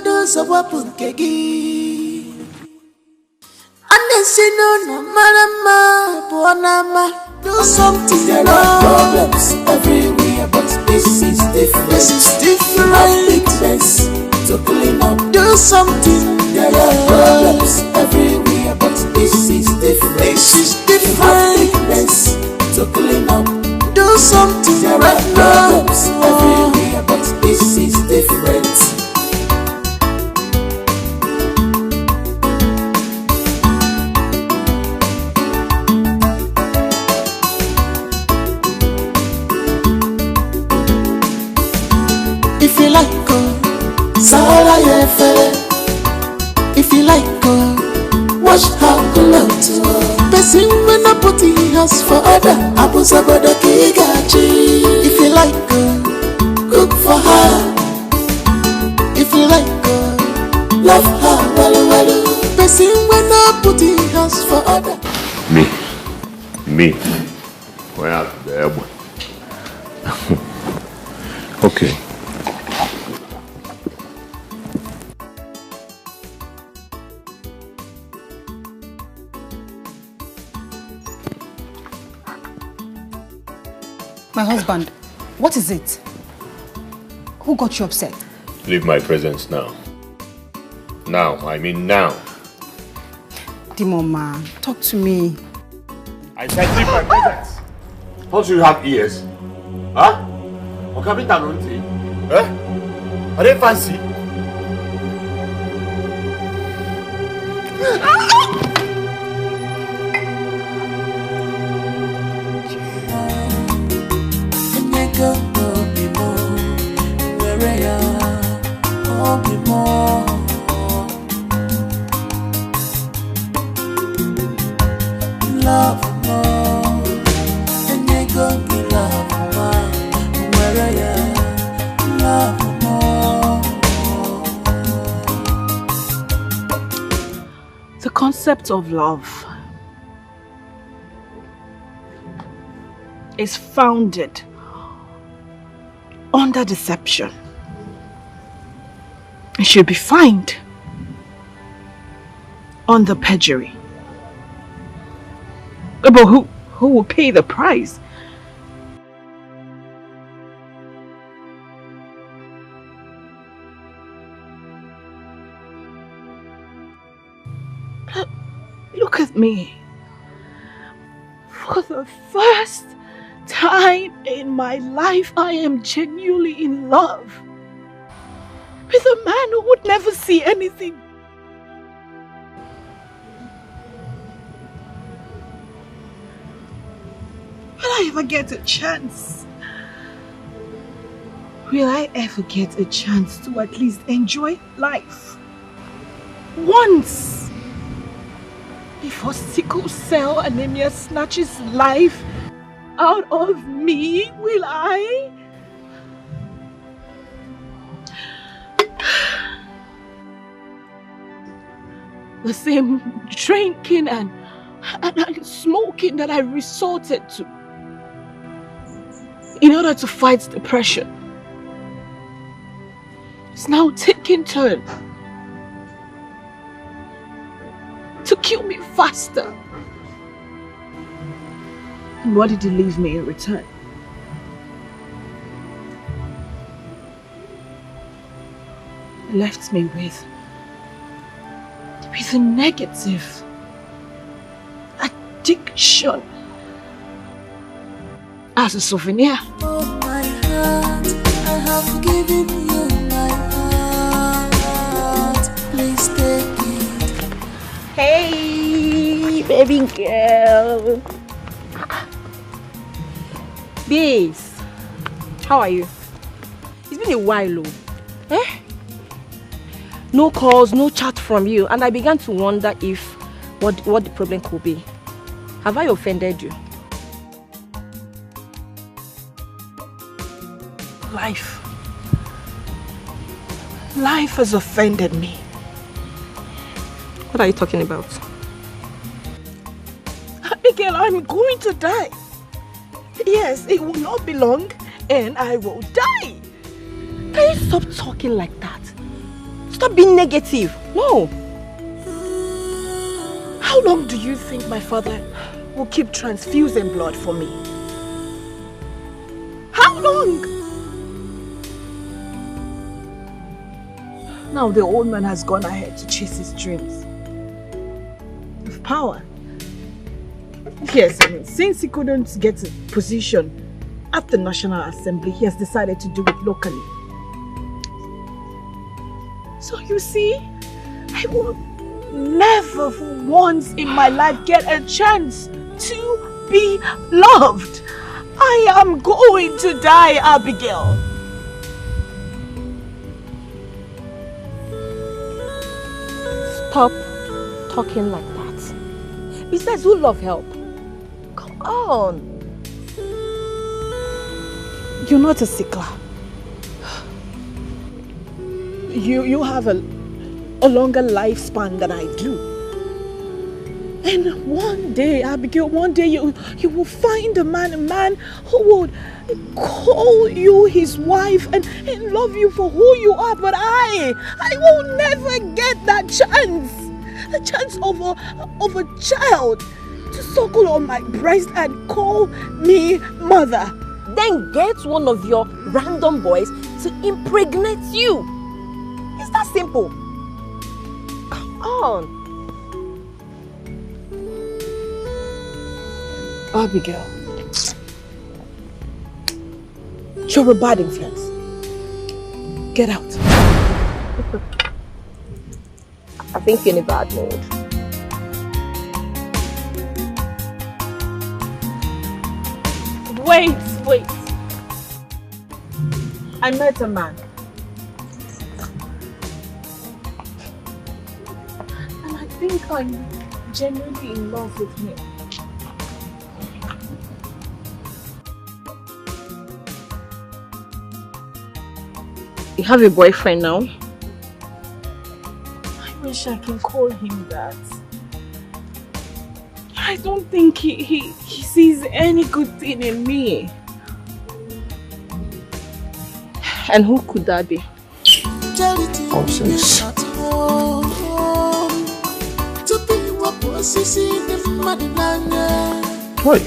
do so wapun kegi. Anesino no marama bonama. Do something. There are problems everywhere, but this is different. This is different. Weakness to clean up. Do something. There are problems everywhere, but this is different. This is different. Weakness to clean up. Do something. There are problems everywhere, but this is different. If you like Sarah Yefele. If you like watch how go love to person when I put his house for other Abusa Bodo Kigachi. If you like cook for her. If you like love her well person when I put his house for other. Me when I there. Okay. My husband, what is it? Who got you upset? Leave my presence now. Now, I mean now. Dimoma, talk to me. I said leave my presence. Don't you have ears? Huh? Or can we down on tea? Eh? Are they fancy? The concept of love is founded under deception. It should be found under perjury. But who will pay the price? Look at me. For the first time in my life, I am genuinely in love with a man who would never see anything. Will I ever get a chance? Will I ever get a chance to at least enjoy life? Once! Before sickle cell anemia snatches life out of me, will I? The same drinking and smoking that I resorted to in order to fight depression is now taking turn to kill me faster. And what did he leave me in return? He left me with a negative addiction as a souvenir. Oh my heart, I have given you my heart. Please take it. Hey, baby girl. Babes, how are you? It's been a while, oh. Eh? No calls, no chat from you, and I began to wonder if what the problem could be. Have I offended you? Life has offended me. What are you talking about? Abigail, I'm going to die. Yes, it will not be long and I will die. Can you stop talking like that? Stop being negative. No. How long do you think my father will keep transfusing blood for me? How long? Now the old man has gone ahead to chase his dreams of power. Yes, I mean, since he couldn't get a position at the National Assembly, he has decided to do it locally. So you see, I will never for once in my life get a chance to be loved. I am going to die, Abigail. Stop talking like that. Besides, who love help? Come on. You're not a sickler. You have a longer lifespan than I do. And one day, Abigail, one day you will find a man who would call you his wife and love you for who you are. But I will never get that chance. The chance of a child to suckle on my breast and call me mother. Then get one of your random boys to impregnate you. It's that simple. Come on. Abigail, you're a bad influence. Get out. I think you're in a bad mood. Wait. I met a man. And I think I'm genuinely in love with him. You have a boyfriend now? I wish I can call him that. I don't think he sees any good thing in me. And who could that be? Nonsense. Why?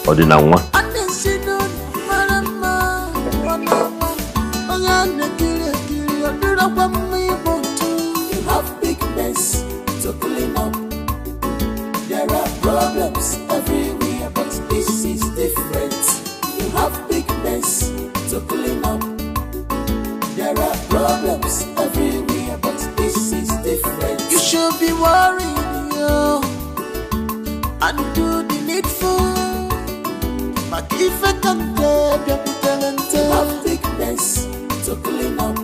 Ordinary. You have big mess to clean up. There are problems everywhere, but this is different. You have big mess to clean up. There are problems everywhere, but this is different. You should be worrying, yo, and do the needful. But if I can play, you have big mess to clean up.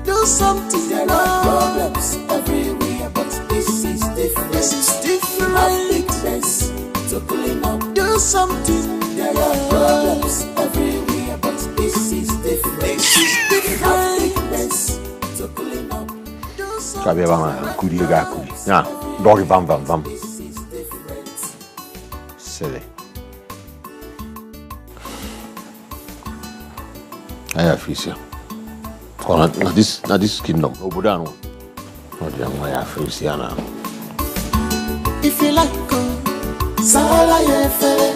Do something. There are problems everywhere, but this is different. This is different. Have big mess to clean up. Do something. There are problems everywhere, but this is different. This is different. Have big mess to clean up. Do something. This is different. Silly. I have Fisia. Now this kingdom. If you like, Sala Yefele.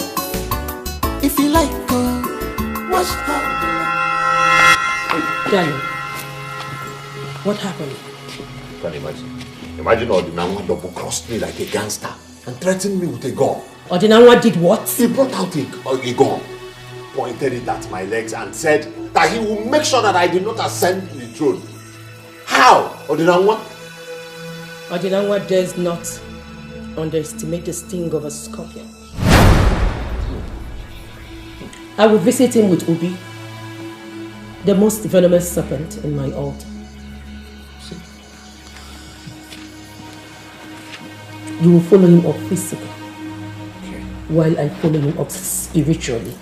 If you like, watch her. Daniel, what happened? Can you imagine? Imagine Ordinary double crossed me like a gangster and threatened me with a gun. Ordinary did what? He brought out a gun, pointed it at my legs and said that he will make sure that I did not ascend to the throne. How? Ordinary? Ordinary does not underestimate the sting of a scorpion. I will visit him with Ubi, the most venomous serpent in my altar. You will follow him up physically, while I follow him up spiritually.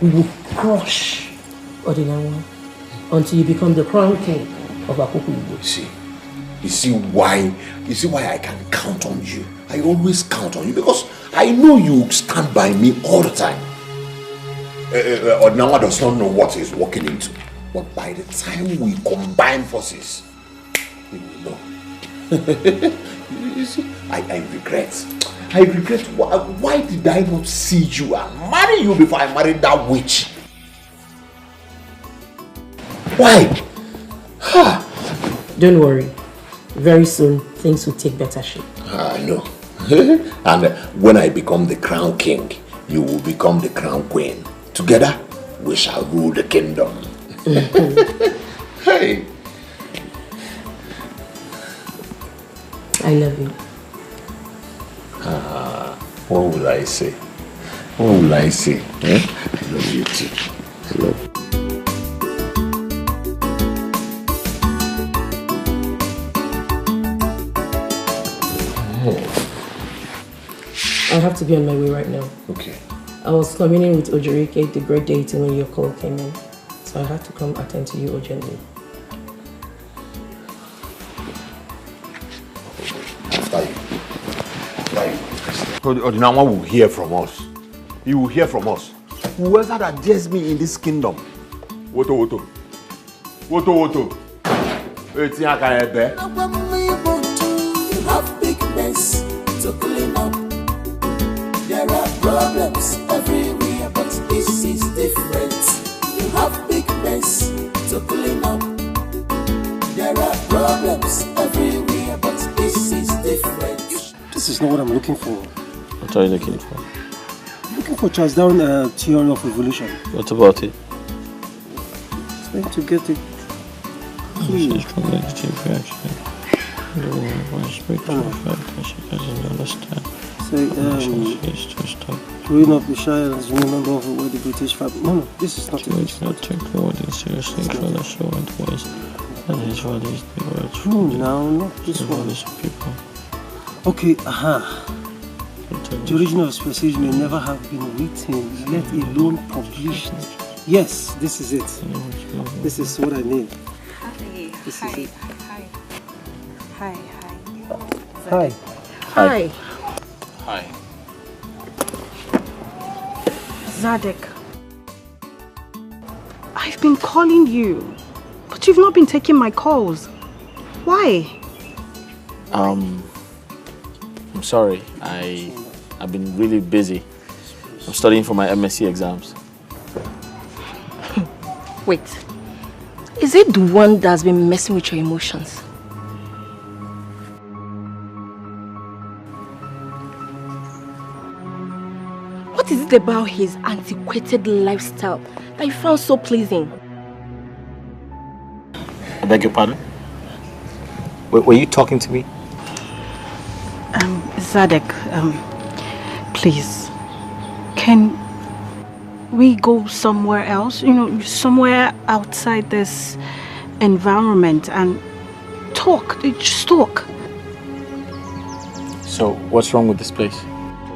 We will crush Ordinary until you become the crown king of Akoko. You see why I can count on you. I always count on you because I know you stand by me all the time. Odinawa does not know what he's walking into. But by the time we combine forces, he will know. You see, I regret. Why did I not see you and marry you before I married that witch? Why? Don't worry. Very soon, things will take better shape. I know. And when I become the crown king, you will become the crown queen. Together, we shall rule the kingdom. Hey! I love you. What will I say? What will I say? Eh? I love you too. I love you. I'll have to be on my way right now. Okay. I was communing with Ojurike, the great deity, when your call came in. So I had to come attend to you urgently. After you. Odinawa will hear from us. He will hear from us. Whoever that dares me in this kingdom. Woto. It's not going to You have big mess to clean up. There are problems everywhere, but this is different. You have big mess to clean up. There are problems everywhere, but this is different. This is not what I'm looking for. What are you looking for? I'm looking for Charles Darwin theory of evolution. What about it? Trying to get it clean. She's from negative reaction. She doesn't understand. Growing up in Shire as a member of the British family. No, this is not it. It's not take the word seriously, trying to show and voice. And his values, the words. No, not this one. People. Okay, The original species may never have been written, let alone published. Yes, this is it. This is what I need. This is it. Hi. Hi. Zadek, I've been calling you, but you've not been taking my calls. Why? I'm sorry. I've been really busy. I'm studying for my MSc exams. Wait. Is it the one that's been messing with your emotions? What is it about his antiquated lifestyle that you found so pleasing? I beg your pardon? Were you talking to me? Zadek, please, can we go somewhere else? You know, somewhere outside this environment and talk, just talk. So, what's wrong with this place?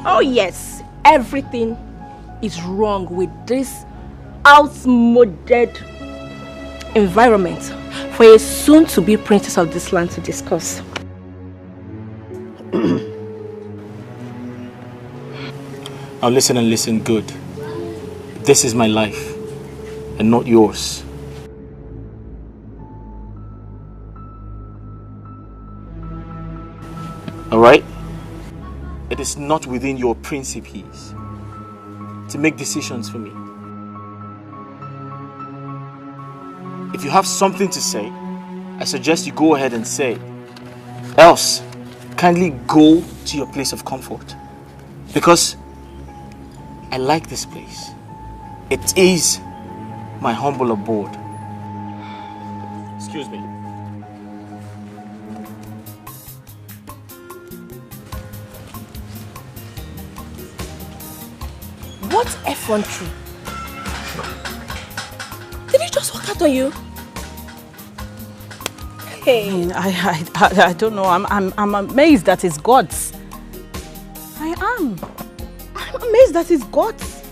Oh yes, everything is wrong with this outmoded environment for a soon-to-be princess of this land to discuss. Now listen and listen good. This is my life and not yours. Alright? It is not within your principles to make decisions for me. If you have something to say, I suggest you go ahead and say. Else, kindly go to your place of comfort. Because I like this place. It is my humble abode. Excuse me. What effrontery? Did he just walk out on you? Hey. I don't know. I'm amazed that it's God's. I am. I'm amazed that it's God's.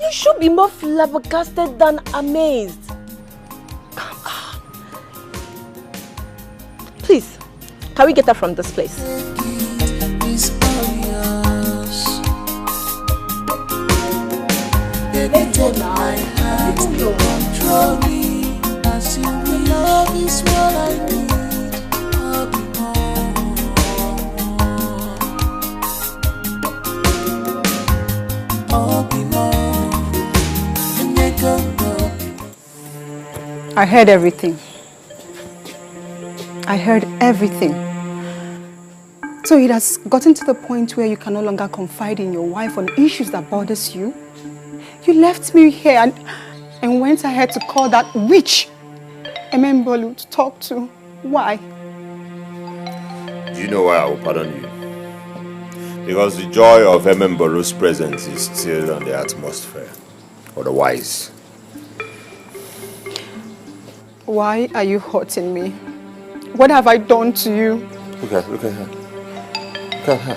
You should be more flabbergasted than amazed. Come on. Please, can we get her from this place? They I heard everything. I heard everything. So it has gotten to the point where you can no longer confide in your wife on issues that bothers you. You left me here and went ahead to call that witch, Emembolu, to talk to. Why? Do you know why I will pardon you? Because the joy of Emembolu's presence is still on the atmosphere. Otherwise. Why are you hurting me? What have I done to you? Look at her. Look at her.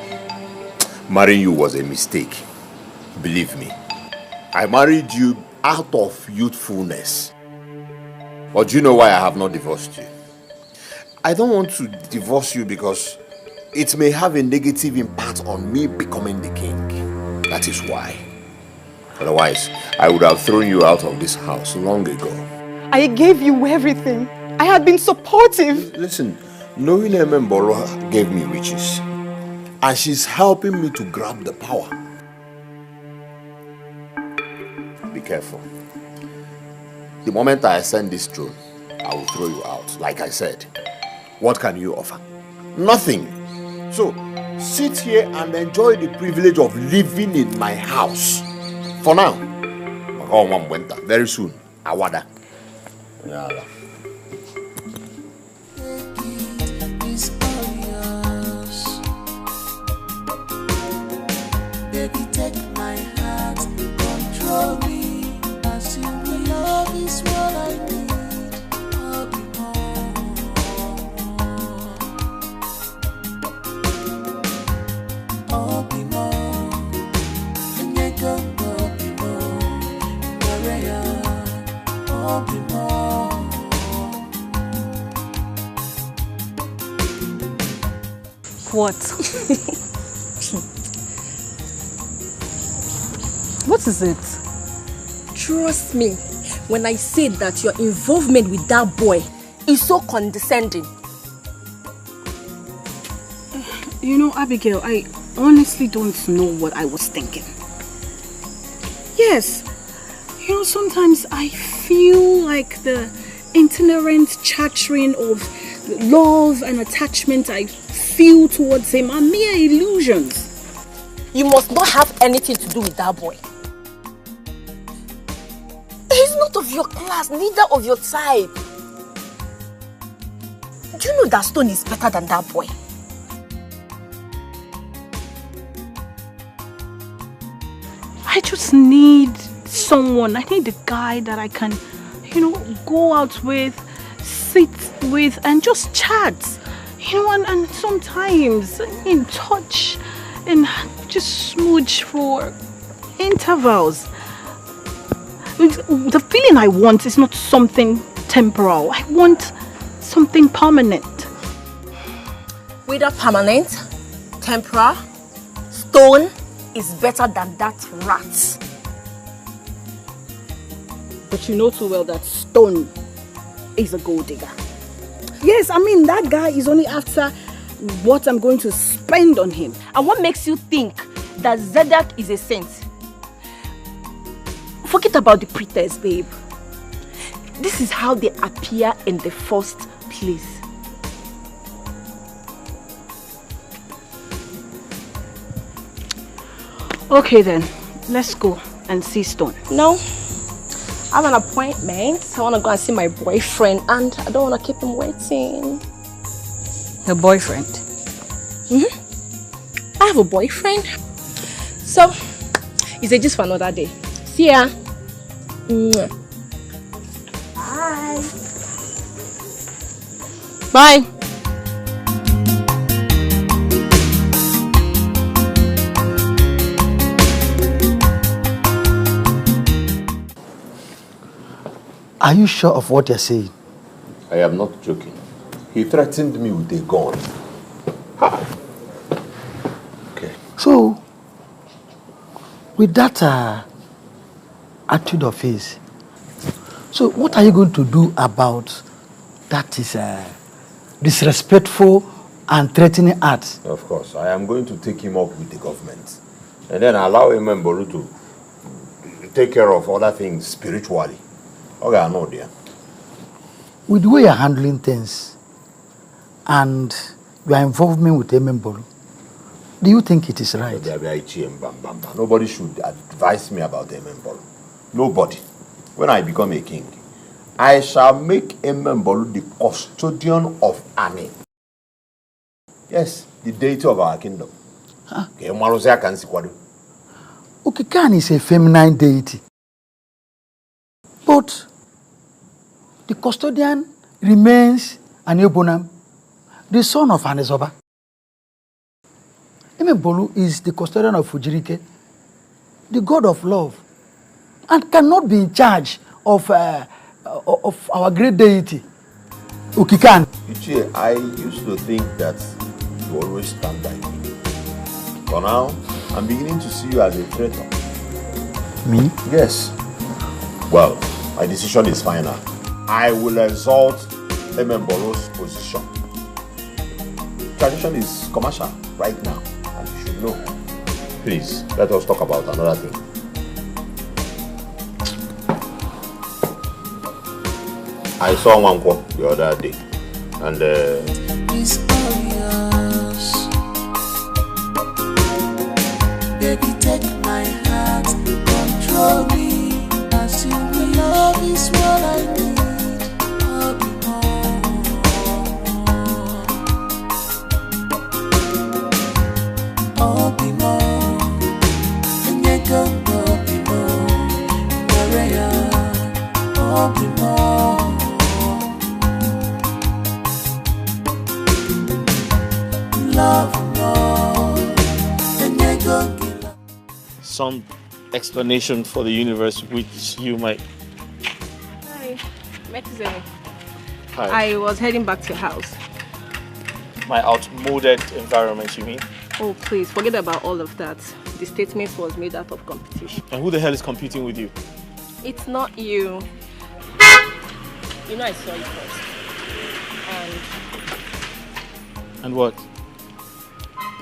Marrying you was a mistake. Believe me. I married you out of youthfulness. But do you know why I have not divorced you? I don't want to divorce you because it may have a negative impact on me becoming the king. That is why. Otherwise, I would have thrown you out of this house long ago. I gave you everything. I had been supportive. Listen, knowing Emembolo gave me riches. And she's helping me to grab the power. Be careful. The moment I ascend this throne, I will throw you out. Like I said, what can you offer? Nothing. So, sit here and enjoy the privilege of living in my house. For now. Very soon, Awada. Yeah. Baby, take my heart, control me. As you will love is what I need. I'll be more. I'll be more. And you don't be more. I'll be more. What? What is it? Trust me when I say that your involvement with that boy is so condescending. You know, Abigail, I honestly don't know what I was thinking. Yes, you know, sometimes I feel like the itinerant chattering of love and attachment I feel towards him are mere illusions. You must not have anything to do with that boy. He's not of your class, neither of your type. Do you know that Stone is better than that boy? I just need someone. I need a guy that I can, you know, go out with, sit with, and just chat. You know, and sometimes in touch and just smooch for intervals. The feeling I want is not something temporal. I want something permanent. Whether permanent, temporal, Stone is better than that rat. But you know too well that Stone is a gold digger. Yes, I mean, that guy is only after what I'm going to spend on him. And what makes you think that Zedak is a saint? Forget about the pretense, babe. This is how they appear in the first place. Okay then, let's go and see Stone. No, I have an appointment. I want to go and see my boyfriend and I don't want to keep him waiting. Your boyfriend? I have a boyfriend. So, it's a just for another day. See ya. Bye. Bye. Are you sure of what you're saying? I am not joking. He threatened me with a gun. Ha. Okay. So, with that attitude of his, so what are you going to do about that is disrespectful and threatening act? Of course, I am going to take him up with the government. And then allow Emembolu to take care of other things spiritually. Okay, I know, dear. with the way you're handling things and your involvement with Emembolo, do you think it is right? Nobody should advise me about Emembolo. Nobody. When I become a king, I shall make Emembolo the custodian of Ani. Yes, the deity of our kingdom. Okikan is a feminine deity. But the custodian remains Aniobonam, the son of Anezoba. Emembolo is the custodian of Fujirike, the god of love, and cannot be in charge of our great deity, Okikan. Ichie, I used to think that you always stand by me. For now, I'm beginning to see you as a traitor. Me? Yes. Well, my decision is final. I will exalt Emembolo's position. Tradition is commercial right now, and you should know. Please, let us talk about another thing. I saw Nwankwo the other day, and It's all yours. Baby, take my heart, control me. As you will, love is what I need. I'll be more. I'll be more. And you go, I'll be more. Maria, I'll be more. Love more. And you go. Some explanation for the universe which you might... Hi, Metizemi. Hi. I was heading back to your house. My outmoded environment, you mean? Oh, please, forget about all of that. The statement was made out of competition. And who the hell is competing with you? It's not you. You know I saw you first. And what?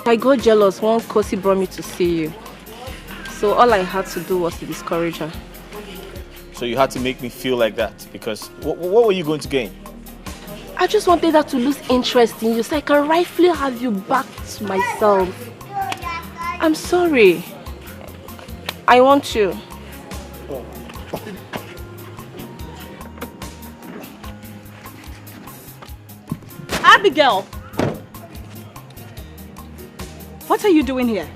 I got jealous when Kosi brought me to see you. So all I had to do was to discourage her. So you had to make me feel like that because what were you going to gain? I just wanted her to lose interest in you so I can rightfully have you back to myself. I'm sorry. I want you. Abigail! What are you doing here?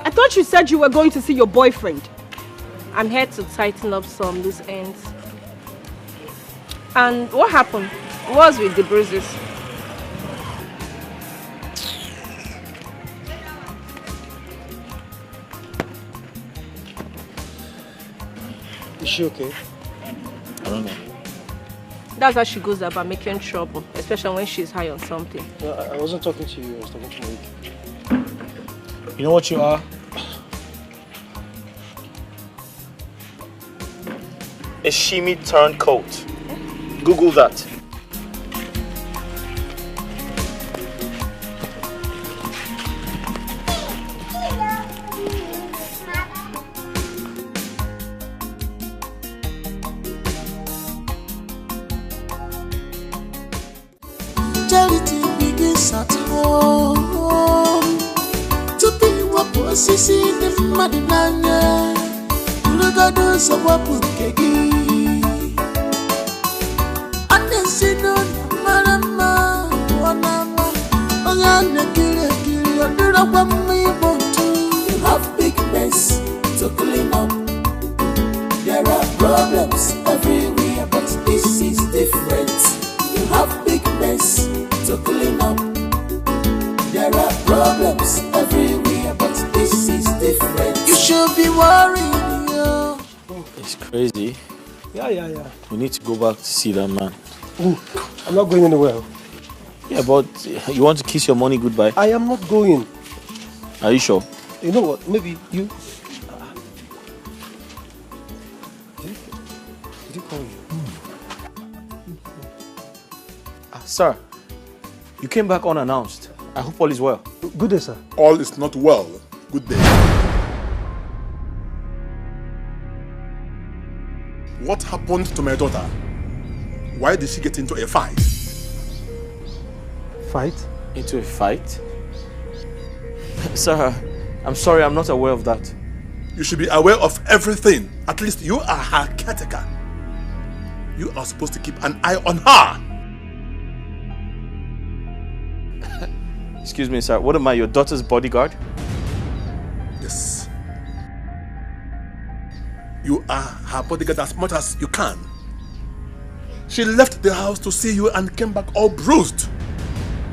I thought you said you were going to see your boyfriend. I'm here to tighten up some loose ends. And what happened? What was with the bruises? Is she okay? I don't know. That's how she goes about making trouble, especially when she's high on something. No, I wasn't talking to you, I was talking to Mike. You know what you are? A shimmy turncoat. Google that. Charity begins at home. To be what was in the Madinanya. Look at those of what put kegi. And then see no Marama, Wanama. Ongana Kiri, do not want me to. You have big mess to clean up. There are problems everywhere, but this is different. You have big mess to clean up. There are problems everywhere, but this is different. You should be worried, yo. It's crazy. Yeah. We need to go back to see that man. Ooh, I'm not going anywhere. Yeah, but you want to kiss your money goodbye? I am not going. Are you sure? You know what? Maybe you... Did he call you? Sir, you came back unannounced. I hope all is well. Good day, sir. All is not well. Good day. What happened to my daughter? Why did she get into a fight? Fight? Into a fight? Sir, I'm sorry, I'm not aware of that. You should be aware of everything. At least you are her caretaker. You are supposed to keep an eye on her. Excuse me, sir. What am I, your daughter's bodyguard? Yes. You are her bodyguard as much as you can. She left the house to see you and came back all bruised,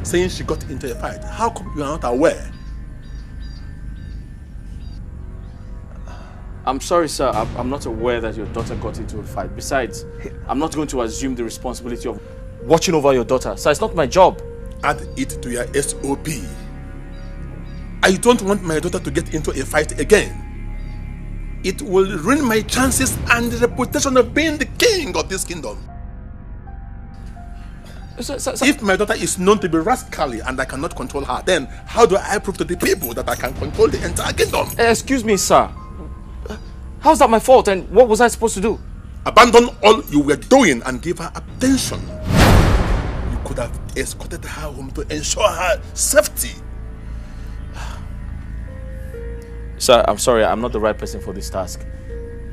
saying she got into a fight. How come you are not aware? I'm sorry, sir. I'm not aware that your daughter got into a fight. Besides, I'm not going to assume the responsibility of watching over your daughter. Sir, it's not my job. Add it to your SOP. I don't want my daughter to get into a fight again. It will ruin my chances and the reputation of being the king of this kingdom. Sir. If my daughter is known to be rascally and I cannot control her, then how do I prove to the people that I can control the entire kingdom? Excuse me, sir. How's that my fault, and what was I supposed to do? Abandon all you were doing and give her attention. You could have escorted her home to ensure her safety. Sir, I'm sorry, I'm not the right person for this task.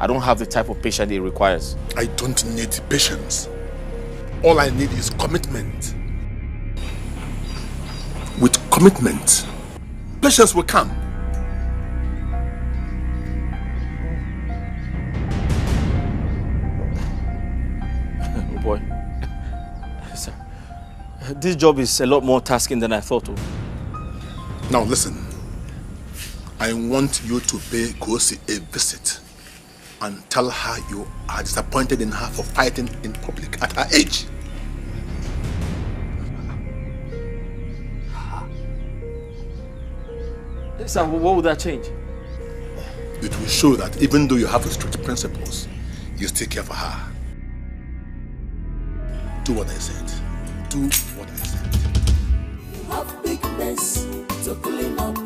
I don't have the type of patience it requires. I don't need patience. All I need is commitment. With commitment, patience will come. Oh boy. Sir, this job is a lot more tasking than I thought of. Now listen. I want you to pay Kosi a visit and tell her you are disappointed in her for fighting in public at her age. Sir, what would that change? It will show that even though you have strict principles, you still care for her. Do what I said. Do what I said. You have big mess to clean up.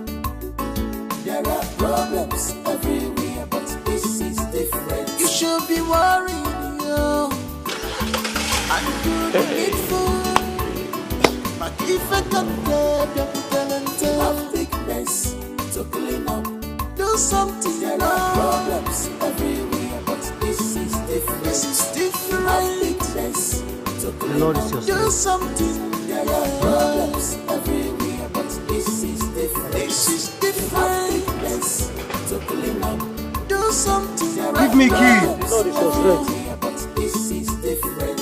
There are problems everywhere, but this is different. You should be worrying, yo. And do the needful. But if I don't get your talent, you have big mess to clean up. Do something. There are problems everywhere, but this is different. This is different. Have big mess to clean up. Do something. There are problems everywhere, but this is different. This is different. To clean up, do something. Give me key. Lord is your strength. But this is different.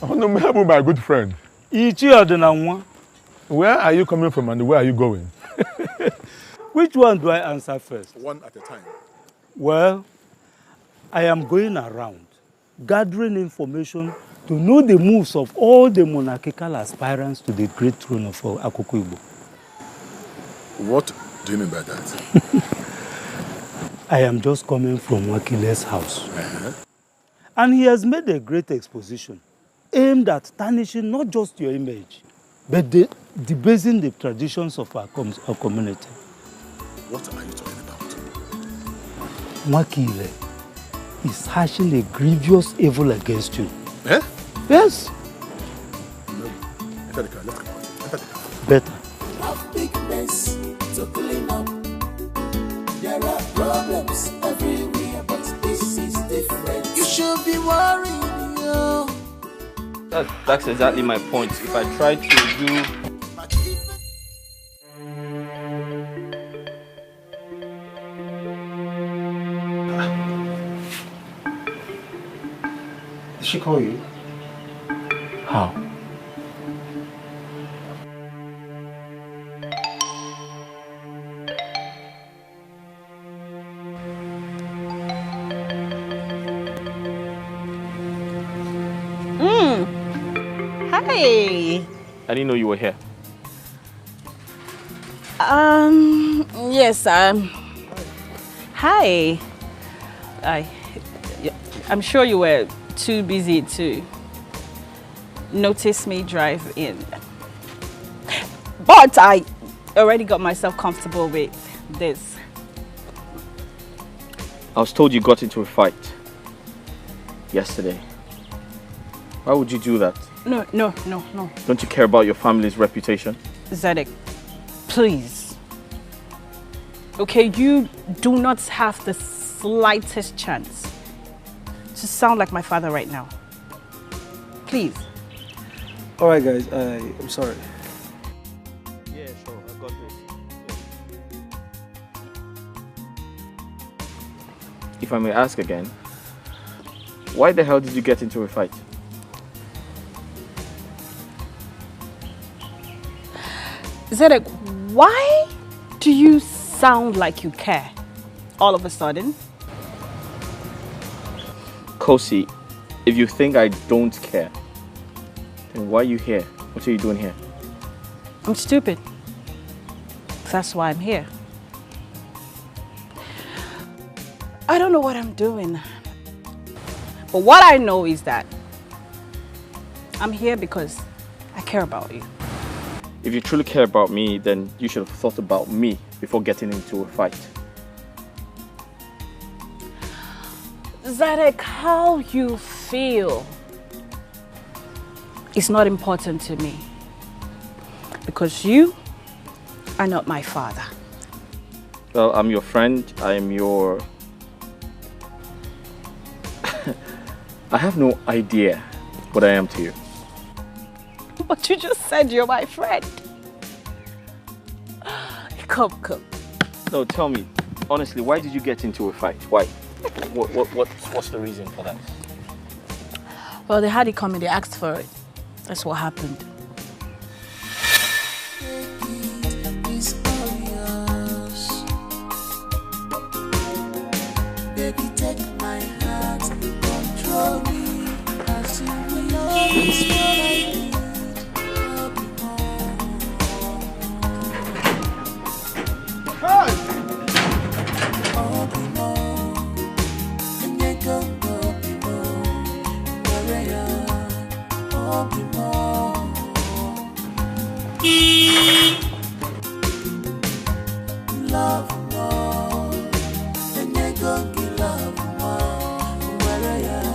Honorable, my good friend. Where are you coming from and where are you going? Which one do I answer first? One at a time. Well, I am going around gathering information to know the moves of all the monarchical aspirants to the great throne of Akoko Igbo. What do you mean by that? I am just coming from Wakile's house. And he has made a great exposition aimed at tarnishing not just your image, but debasing the traditions of our community. What are you talking about? Wakile is hashing a grievous evil against you. Eh? Yes. No. Enter the car. Let's go. Enter the car. Better. Have big mess to clean up. There are problems everywhere, but this is different. You should be worrying, yo. That's exactly my point. If I try to do... Did she call you? How? Hi. I didn't know you were here. Yes, hi. I'm sure you were too busy to notice me drive in. But I already got myself comfortable with this. I was told you got into a fight yesterday. Why would you do that? No. Don't you care about your family's reputation? Zedek, please. Okay, you do not have the slightest chance to sound like my father right now. Please. Alright guys, I'm sorry. Yeah, sure, I got this. If I may ask again, why the hell did you get into a fight? Zedek, why do you sound like you care all of a sudden? Kosi, if you think I don't care, then why are you here? What are you doing here? I'm stupid. That's why I'm here. I don't know what I'm doing. But what I know is that I'm here because I care about you. If you truly care about me, then you should have thought about me before getting into a fight. Zedek, how you feel is not important to me because you are not my father. Well, I'm your friend. I'm your... I have no idea what I am to you. But you just said you're my friend. Come. No, tell me, honestly, why did you get into a fight? Why? What's the reason for that? Well, they had it coming, they asked for it. That's what happened. Baby, take my hand, control me as you will always find. Love more, and you're gonna give love more. Where are you?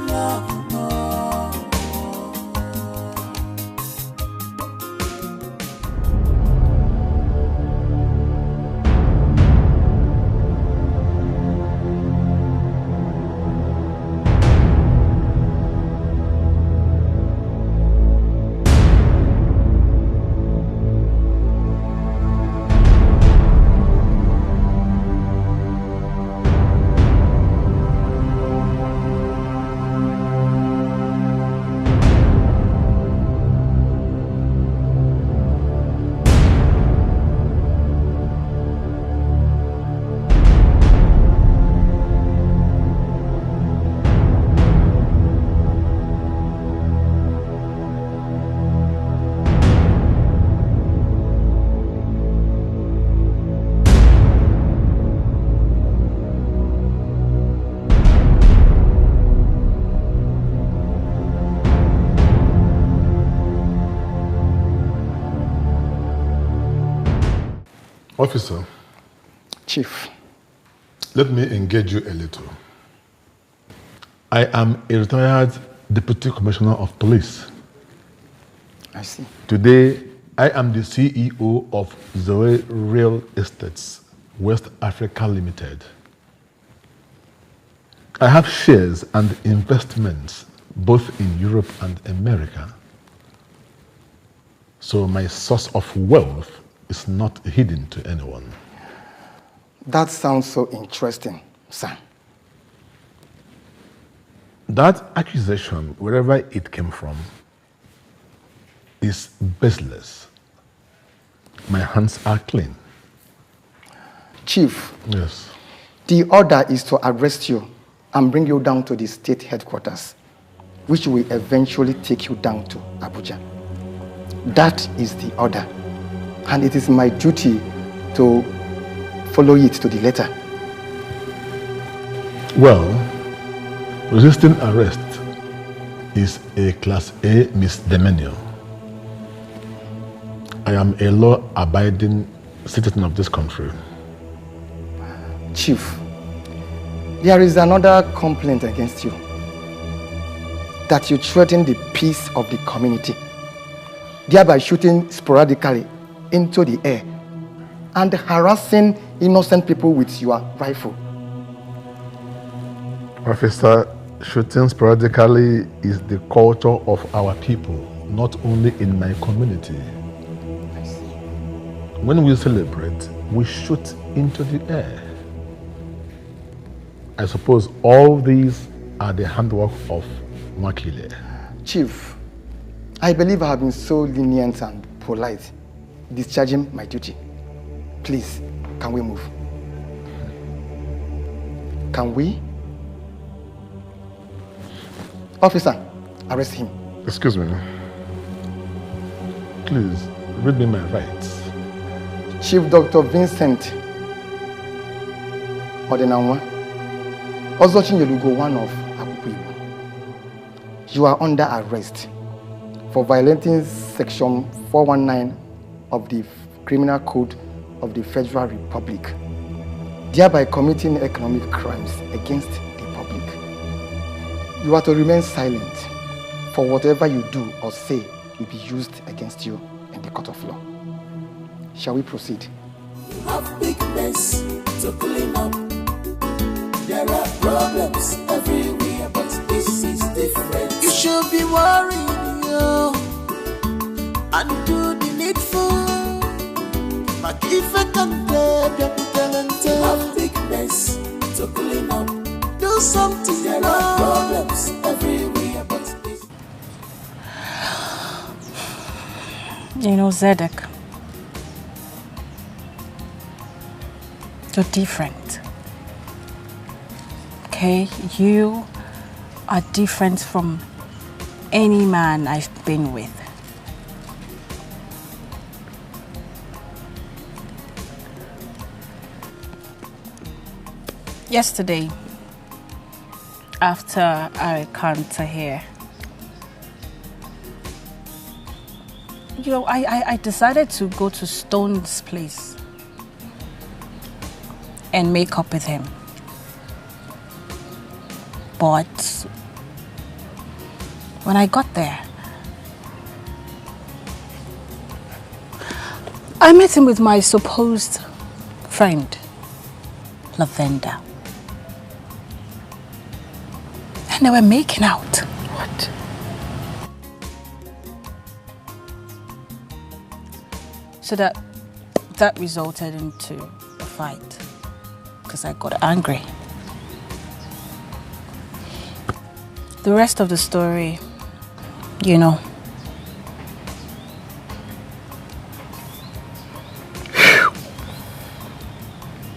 Love more. Officer. Chief. Let me engage you a little. I am a retired Deputy Commissioner of Police. I see. Today, I am the CEO of Zoe Real Estates, West Africa Limited. I have shares and investments both in Europe and America. So my source of wealth is not hidden to anyone. That sounds so interesting, sir. That accusation, wherever it came from, is baseless. My hands are clean. Chief. Yes. The order is to arrest you and bring you down to the state headquarters, which will eventually take you down to Abuja. That is the order, and it is my duty to follow it to the letter. Well, resisting arrest is a Class A misdemeanor. I am a law-abiding citizen of this country. Chief, there is another complaint against you. That you threaten the peace of the community, thereby shooting sporadically into the air and harassing innocent people with your rifle. Officer, shooting sporadically is the culture of our people, not only in my community. When we celebrate, we shoot into the air. I suppose all these are the handwork of Makile. Chief, I believe I have been so lenient and polite, discharging my duty. Please, can we move? Can we? Officer, arrest him. Excuse me. Please, read me my rights. Chief Dr. Vincent Odenanwa, Ozochin Yelugo, one of Akupu Igbo. You are under arrest for violating Section 419 of the Criminal Code of the Federal Republic, thereby committing economic crimes against the public. You are to remain silent, for whatever you do or say will be used against you in the court of law. Shall we proceed? You have big mess to clean up. There are problems everywhere, but this is different. You should be worrying, yo, and do the needful. But if I can you have big mess to clean up. Do something. There are problems everywhere, but this. You know, Zedek, you're different. Okay, you are different from any man I've been with. Yesterday, after our encounter here, you know, I decided to go to Stone's place and make up with him. But when I got there, I met him with my supposed friend, Lavender. And they were making out. What? So that resulted into a fight because I got angry. The rest of the story, you know.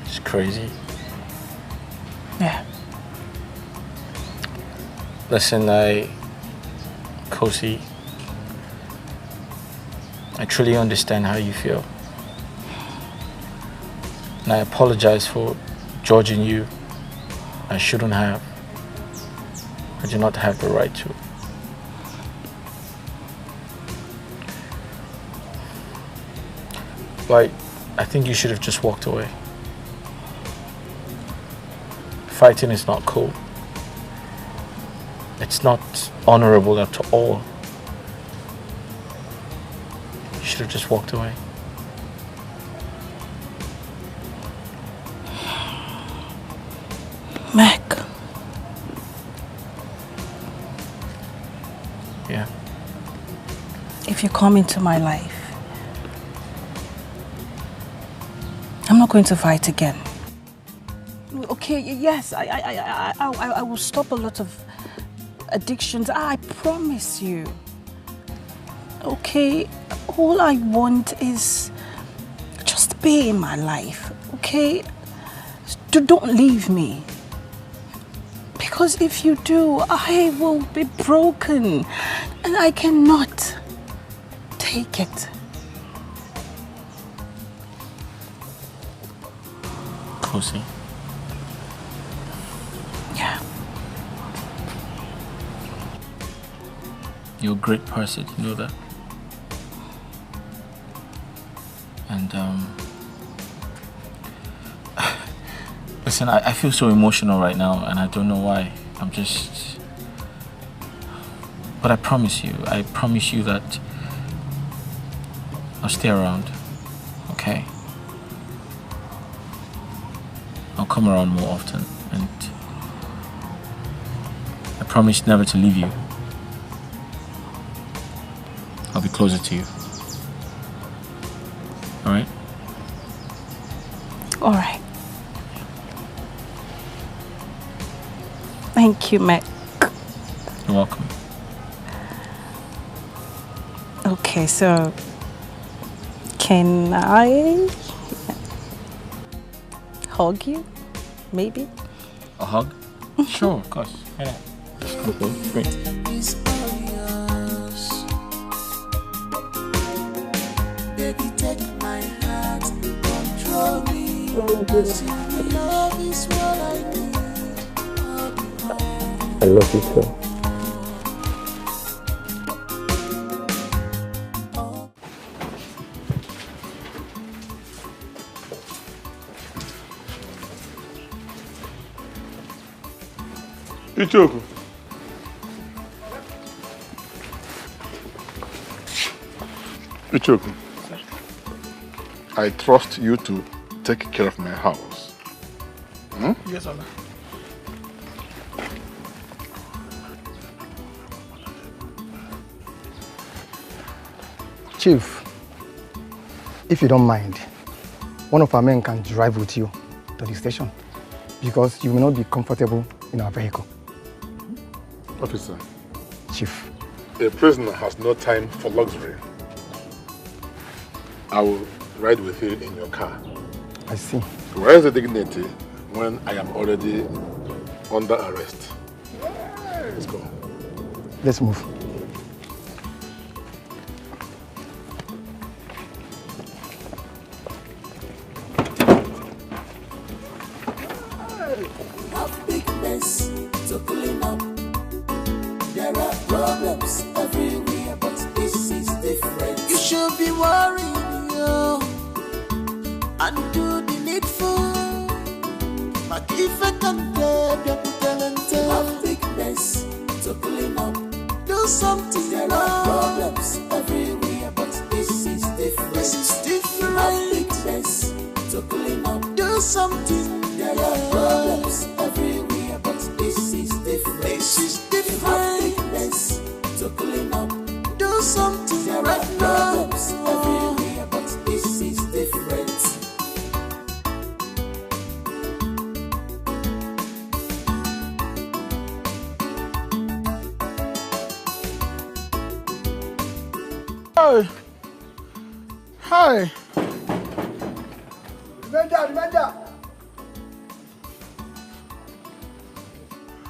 It's crazy. Yeah. Listen, Kosi, I truly understand how you feel. And I apologize for judging you. I shouldn't have. I do not have the right to. But I think you should have just walked away. Fighting is not cool. It's not honorable at all. You should have just walked away. Mac. Yeah. If you come into my life, I'm not going to fight again. Okay, yes, I will stop a lot of addictions. I promise you. Okay, all I want is just be in my life. Okay, don't leave me. Because if you do, I will be broken and I cannot take it. Kosi. Yeah. You're a great person, you know that? And listen, I feel so emotional right now, and I don't know why. I'm just... But I promise you that I'll stay around, okay? I'll come around more often, and I promise never to leave you. I'll be closer to you. All right? All right. Thank you, Mac. You're welcome. Okay, so can I hug you? Maybe? A hug? Sure, of course. Yeah. Okay, great. Baby, take my heart, control me. Love is what I need. I love you too. Ichoku. Ichoku. I trust you to take care of my house. Hmm? Yes, Oga. Chief, if you don't mind, one of our men can drive with you to the station because you may not be comfortable in our vehicle. Officer. Chief. A prisoner has no time for luxury. I will ride with you in your car. I see. Where is the dignity when I am already under arrest? Let's go. Let's move. Have big mess to clean up. There are problems everywhere, but this is different. You should be worrying, yo, and do the needful. But if I can have big mess to clean up. Do something. There are problems everywhere, but this is different. This is different. Have big mess to clean up. Do something. There are problems everywhere, but this is different. This is different. Have big mess to clean up. Do something. There are problems everywhere, but this is different. Hi. Hi. Remember.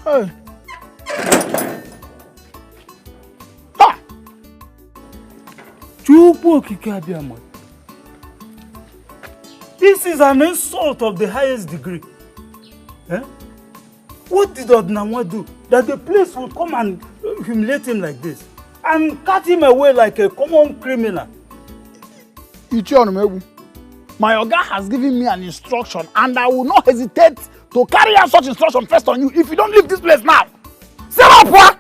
Hi. Ha! This is an insult of the highest degree. Eh? What did Odnawa do that the police will come and humiliate him like this and cut him away like a common criminal? My Oga has given me an instruction and I will not hesitate to carry out such instruction first on you if you don't leave this place now. Say what?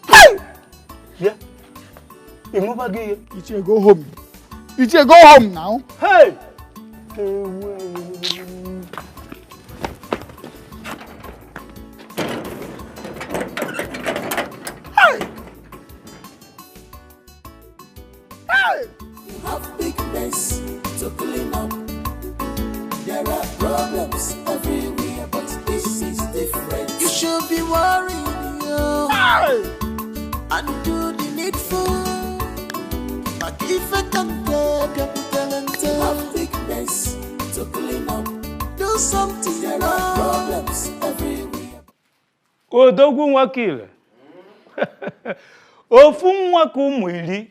Hey! Yeah. Ichie, go home. Ichie, go home now. Hey! Have big mess to clean up. There are problems everywhere, but this is different. You should be worrying, yo, and do the needful. But if I can have big mess to clean up. Do something. There are problems everywhere. Odogun wakile. Ofun waku muili.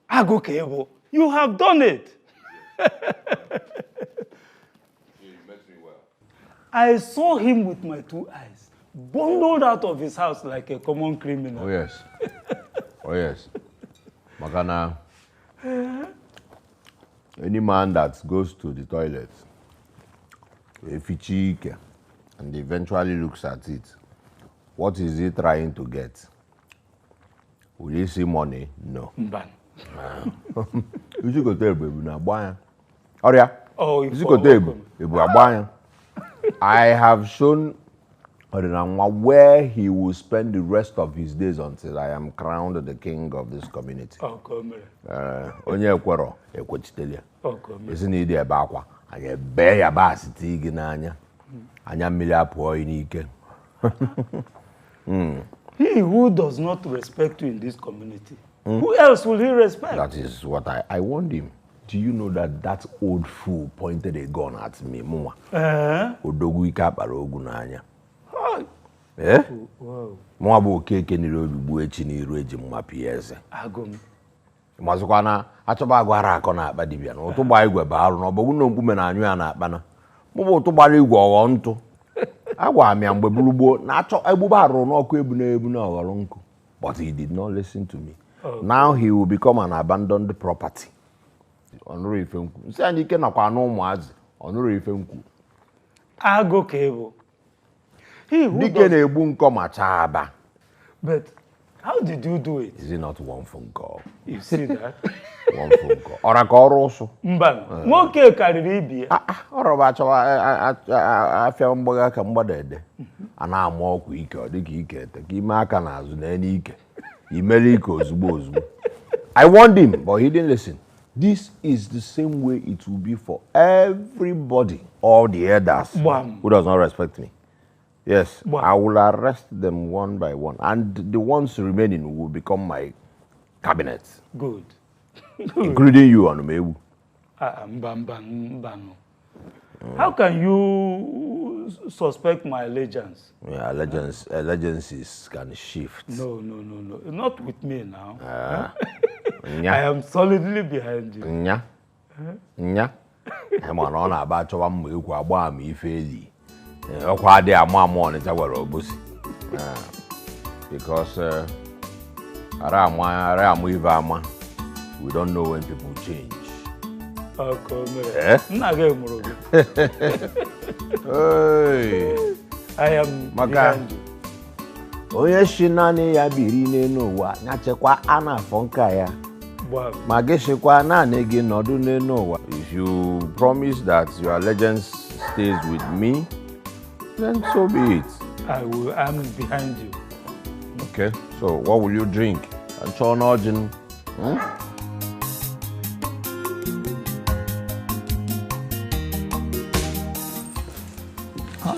Agokebo. You have done it. You met me well. I saw him with my two eyes, bundled out of his house like a common criminal. Oh yes. Oh yes. Makana, Any man that goes to the toilet, if he cheek, and eventually looks at it, what is he trying to get? Will he see money? No. You go tell baby na buy. You go tell baby. I have shown where he will spend the rest of his days until I am crowned the king of this community. Onye ekwero ekwechitelia. Isi na ide ebe akwa, anya be ya ba asiti gi n'anya. Anya mmiri apụọ n'ike. He who does not respect you in this community, who else will he respect? That is what I warned him. Do you know that old fool pointed a gun at me, Mwa? Odogu ikapara ogu n'anya. Eh? Mwa bụ okeke n'iru ogbu echi n'iru eji mma PS. Agum. Mazụkwa na achọba agwara akọ na akpa dibịa na ụtụ gba igwe baarụ na ọbọgwụ na mkpume na anyụ ya na akpa na. Mụbụ ụtụ gbara igwe ọghọ ntụ. Agwa m ya mgbe bulugbo na achọ egbube arụ n'ọkụ ebu na ọghọrọ nkụ. But he did not listen to me. Now he will become an abandoned property. Ọnụrụ ife nkwu. Nsị anyị ike nakwa anụ ụmụazị. Ọnụrụ ife nkwu. Agụ ka ebo. Dike na-egbu nkọ ma chaaba. But how did you do it? Is it not one phone call? You see that? One phone call. Ọra ka ọrụ ụsụ. Mba, nwoke karịrị ibi ya. Ọrụ bụ achọwa afịa mgbaga ka mgbada ede. A na-ama ọkụ ike ọ dịka ike ete ka ime aka n'azụ na enye ike. Imere ike ozugbo. I warned him, but he didn't listen. This is the same way it will be for everybody, all the elders who does not respect me. Yes, I will arrest them one by one, and the ones remaining will become my cabinet. Good. Including you, Anumewu. How can you suspect my allegiance? Yeah, allegiances can shift. No. Not with me now. I am solidly behind you. Nya. I'm on about to because we don't know when people change. I am behind you. Onye shinani ya biri n'ụwa nyachekwa ana fonka ya. Mageshekwa na negi nodu n'ụwa. If you promise that your allegiance stays with me, then so be it. I'm behind you. Okay, so what will you drink? And chonojin.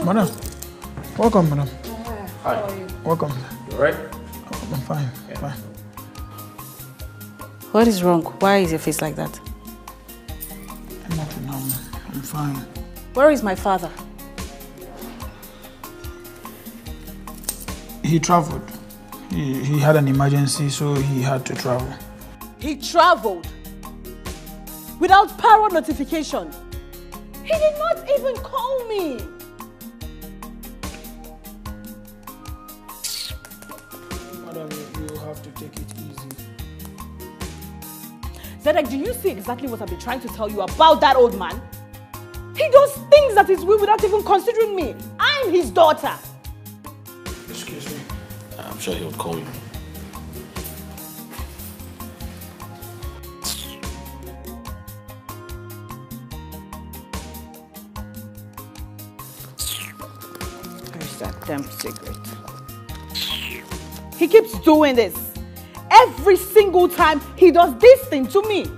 Madam, welcome, madam. Hi. How are you? Welcome. You alright? I'm fine. Yeah. Fine. What is wrong? Why is your face like that? Nothing. I'm fine. Where is my father? He traveled. He had an emergency, so he had to travel. He traveled without prior notification. He did not even call me. Madam, you have to take it easy. Zedek, do you see exactly what I've been trying to tell you about that old man? He does things that his will without even considering me. I'm his daughter. Excuse me. I'm sure he'll call you. Where's that damn cigarette? He keeps doing this. Every single time he does this thing to me.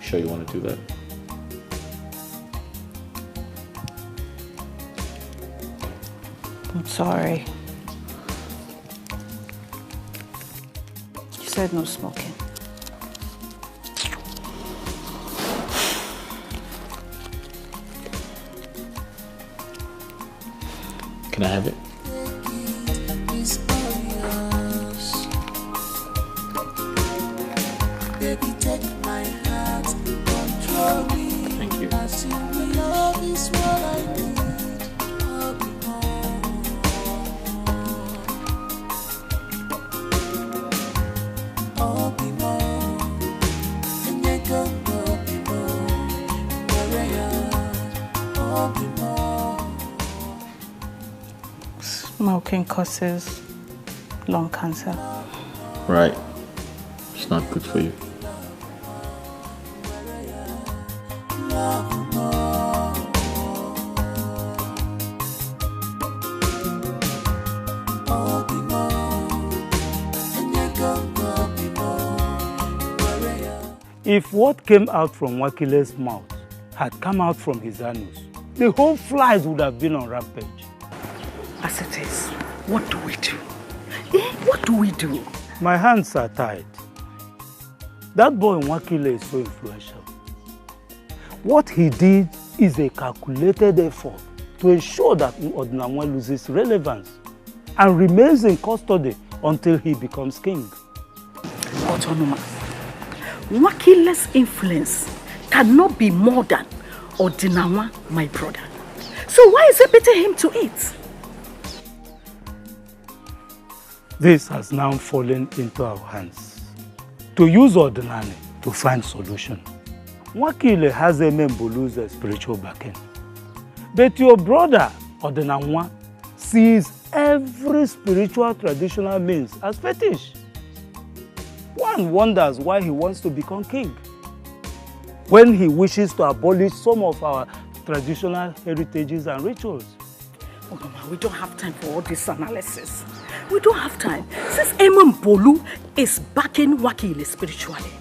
Sure you want to do that? I'm sorry. You said no smoking. Can I have it? Thank you. Smoking causes lung cancer. Right. It's not good for you. If what came out from Wakile's mouth had come out from his anus, the whole flies would have been on rampage. As it is, what do we do? What do we do? My hands are tied. That boy Wakile is so influential. What he did is a calculated effort to ensure that Odinamwe loses relevance and remains in custody until he becomes king. Autonomous. Wakile's influence cannot be more than Odinawa, my brother. So why is it beating him to it? This has now fallen into our hands. To use Ordinane to find solution. Wakile has a Mbulu's spiritual backing. But your brother, Odinanwa, sees every spiritual traditional means as fetish. One wonders why he wants to become king, when he wishes to abolish some of our traditional heritages and rituals. Oh, Mama, we don't have time for all this analysis. We don't have time. Since Mbulu is backing Wakile spiritually,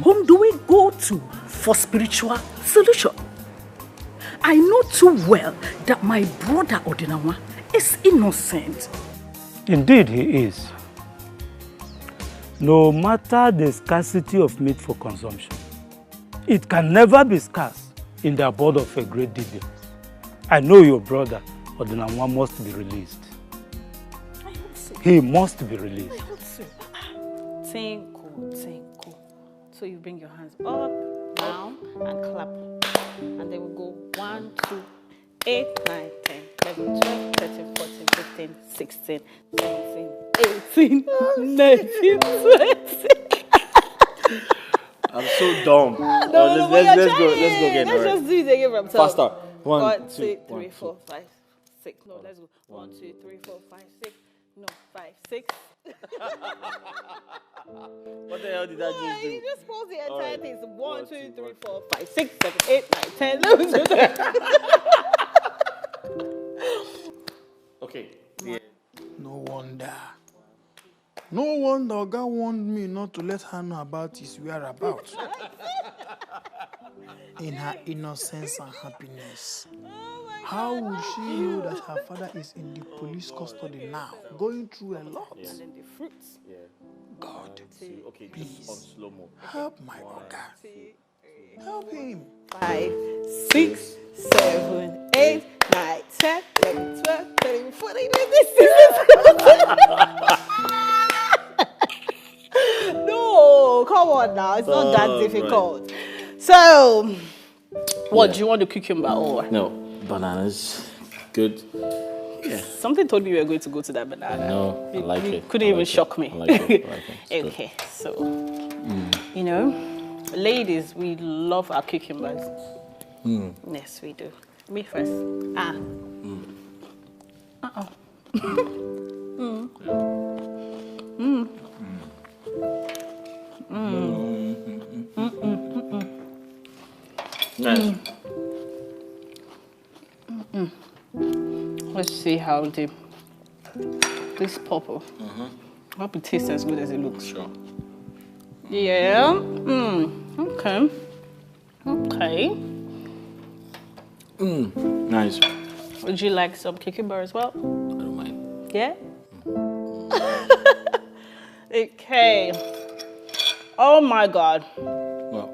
whom do we go to for spiritual solution? I know too well that my brother Odinawa is innocent. Indeed, he is. No matter the scarcity of meat for consumption, it can never be scarce in the abode of a great Dibia. I know your brother, Odinanwa, must be released. I hope so. He must be released. I hope so. Tinkle. So you bring your hands up, down, and clap. And then we go 1, 2, 8, 9, 10, 11, 12, 13, 14, 15, 16, 17, 18, 19, 20. I'm so dumb. No, Let's go again. Let's just do it again from top. Faster. 1, 2, 3, 4, 5, 6. No, let's go. 1, 2, 3, 4, 5, 6. No, 5, 6. What the hell did I just do? You just pause the entire thing. So 1, 2, 3, 4, 5, 6, 7, 8, 9, 10, 11, 12. Okay. Yeah. No wonder. No wonder God warned me not to let her know about his whereabouts. In her innocence and happiness. How would she know that her father is in the police custody now, going through a lot? And then the fruits. Yeah. God, Okay, please just on slow-mo. help my Oga. Help him. 5, 6, 7, 8, 9, 10, 11, 12, 13, 14, 15, 16. No, come on now. It's not that difficult. Right. So, what do you want, the cucumber or? No, bananas. Good. Yeah. Something told me you were going to go to that banana. No, I like it. Couldn't even shock me. I like it. Okay, so, you know, ladies, we love our cucumbers. Yes, we do. Me first. Nice. Let's see how this purple. I hope it tastes as good as it looks. Sure. Yeah. Okay. Nice. Would you like some cucumber as well? I don't mind. Yeah? Okay. Oh my God. Well.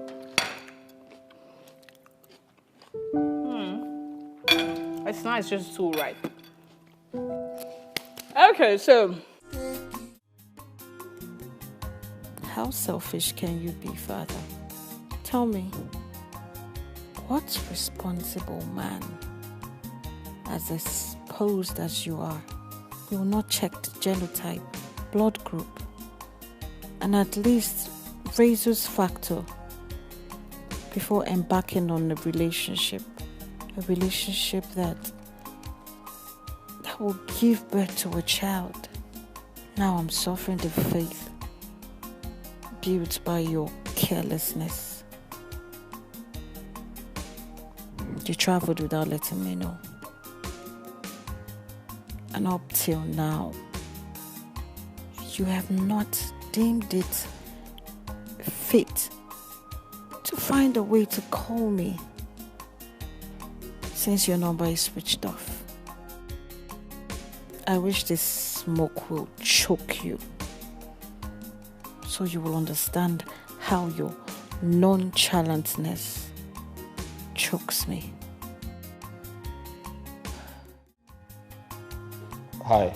It's nice, just too ripe. Okay, so. How selfish can you be, Father? Tell me, what responsible man, as exposed as you are, will not check the genotype, blood group, and at least rhesus factor before embarking on a relationship that will give birth to a child. Now I'm suffering the faith built by your carelessness. You traveled without letting me know. And up till now, you have not deemed it fit to find a way to call me since your number is switched off. I wish this smoke will choke you so you will understand how your nonchalantness chokes me. Hi.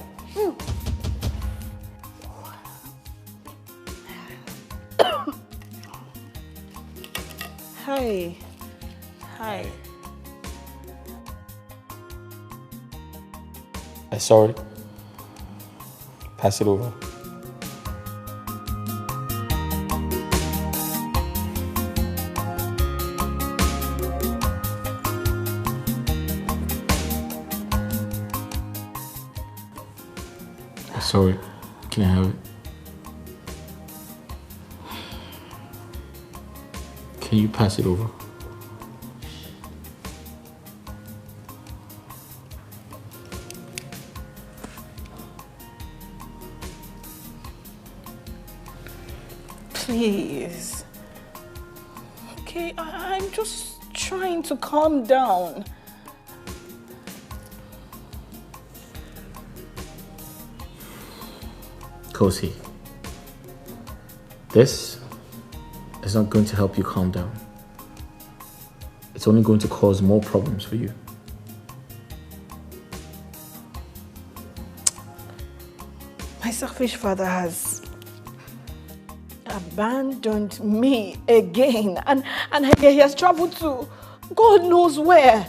Hi. Hi. I saw it. Pass it over. I saw it. Can I have it? Can you pass it over? Please. Okay, I'm just trying to calm down. Kosi, this is not going to help you calm down. It's only going to cause more problems for you. My selfish father has abandoned me again, and he has traveled to God knows where.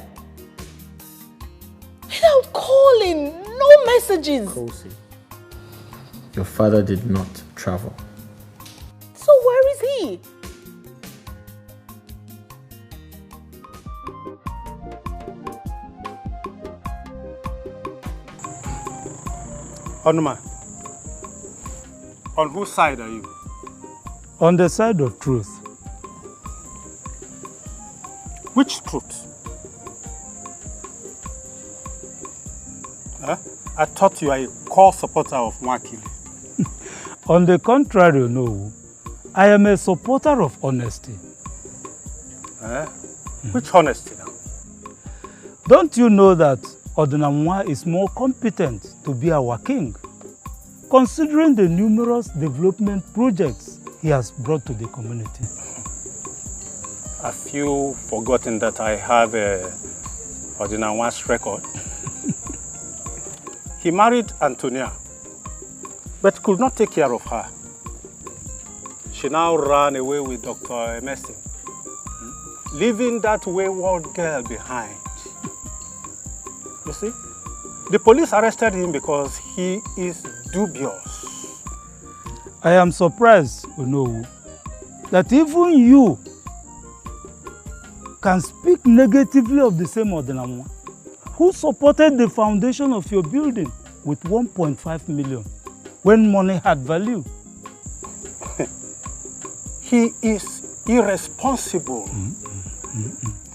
Without calling, no messages. Kosi, your father did not travel. So where is he? Onuma, on whose side are you? On the side of truth. Which truth? Huh? I thought you are a core supporter of Mwakili. On the contrary, no. I am a supporter of honesty. Which honesty now? Don't you know that Odinamwa is more competent to be our king, considering the numerous development projects he has brought to the community? Have you forgotten that I have Odinamwa's record? He married Antonia, but could not take care of her. She now ran away with Dr. Emerson, leaving that wayward girl behind. You see, the police arrested him because he is dubious. I am surprised, Unowu, that even you can speak negatively of the same Odinamwa, who supported the foundation of your building with 1.5 million when money had value. He is irresponsible.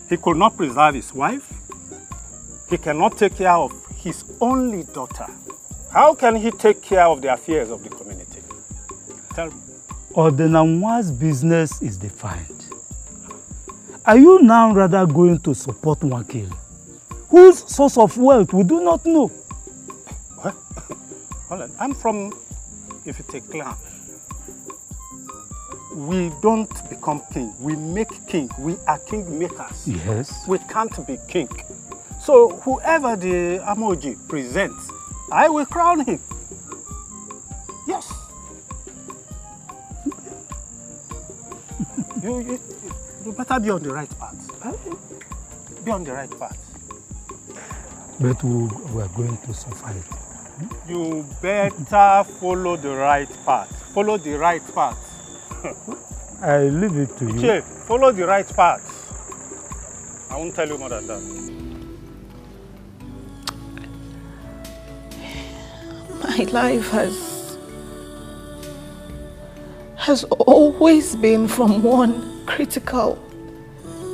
He could not preserve his wife. He cannot take care of his only daughter. How can he take care of the affairs of the community? Tell me. Odinamwa's business is defined. Are you now rather going to support Mwakili, whose source of wealth we do not know? What? Hold on. I'm from, if you take clan. We don't become king. We make king. We are king makers. Yes. We can't be king. So whoever the Amoji presents, I will crown him. Yes. You better be on the right path. Be on the right path. But we are going to suffer it. You better follow the right path. Follow the right path. I leave it to you. Che, follow the right path. I won't tell you more than that. My life has always been from one critical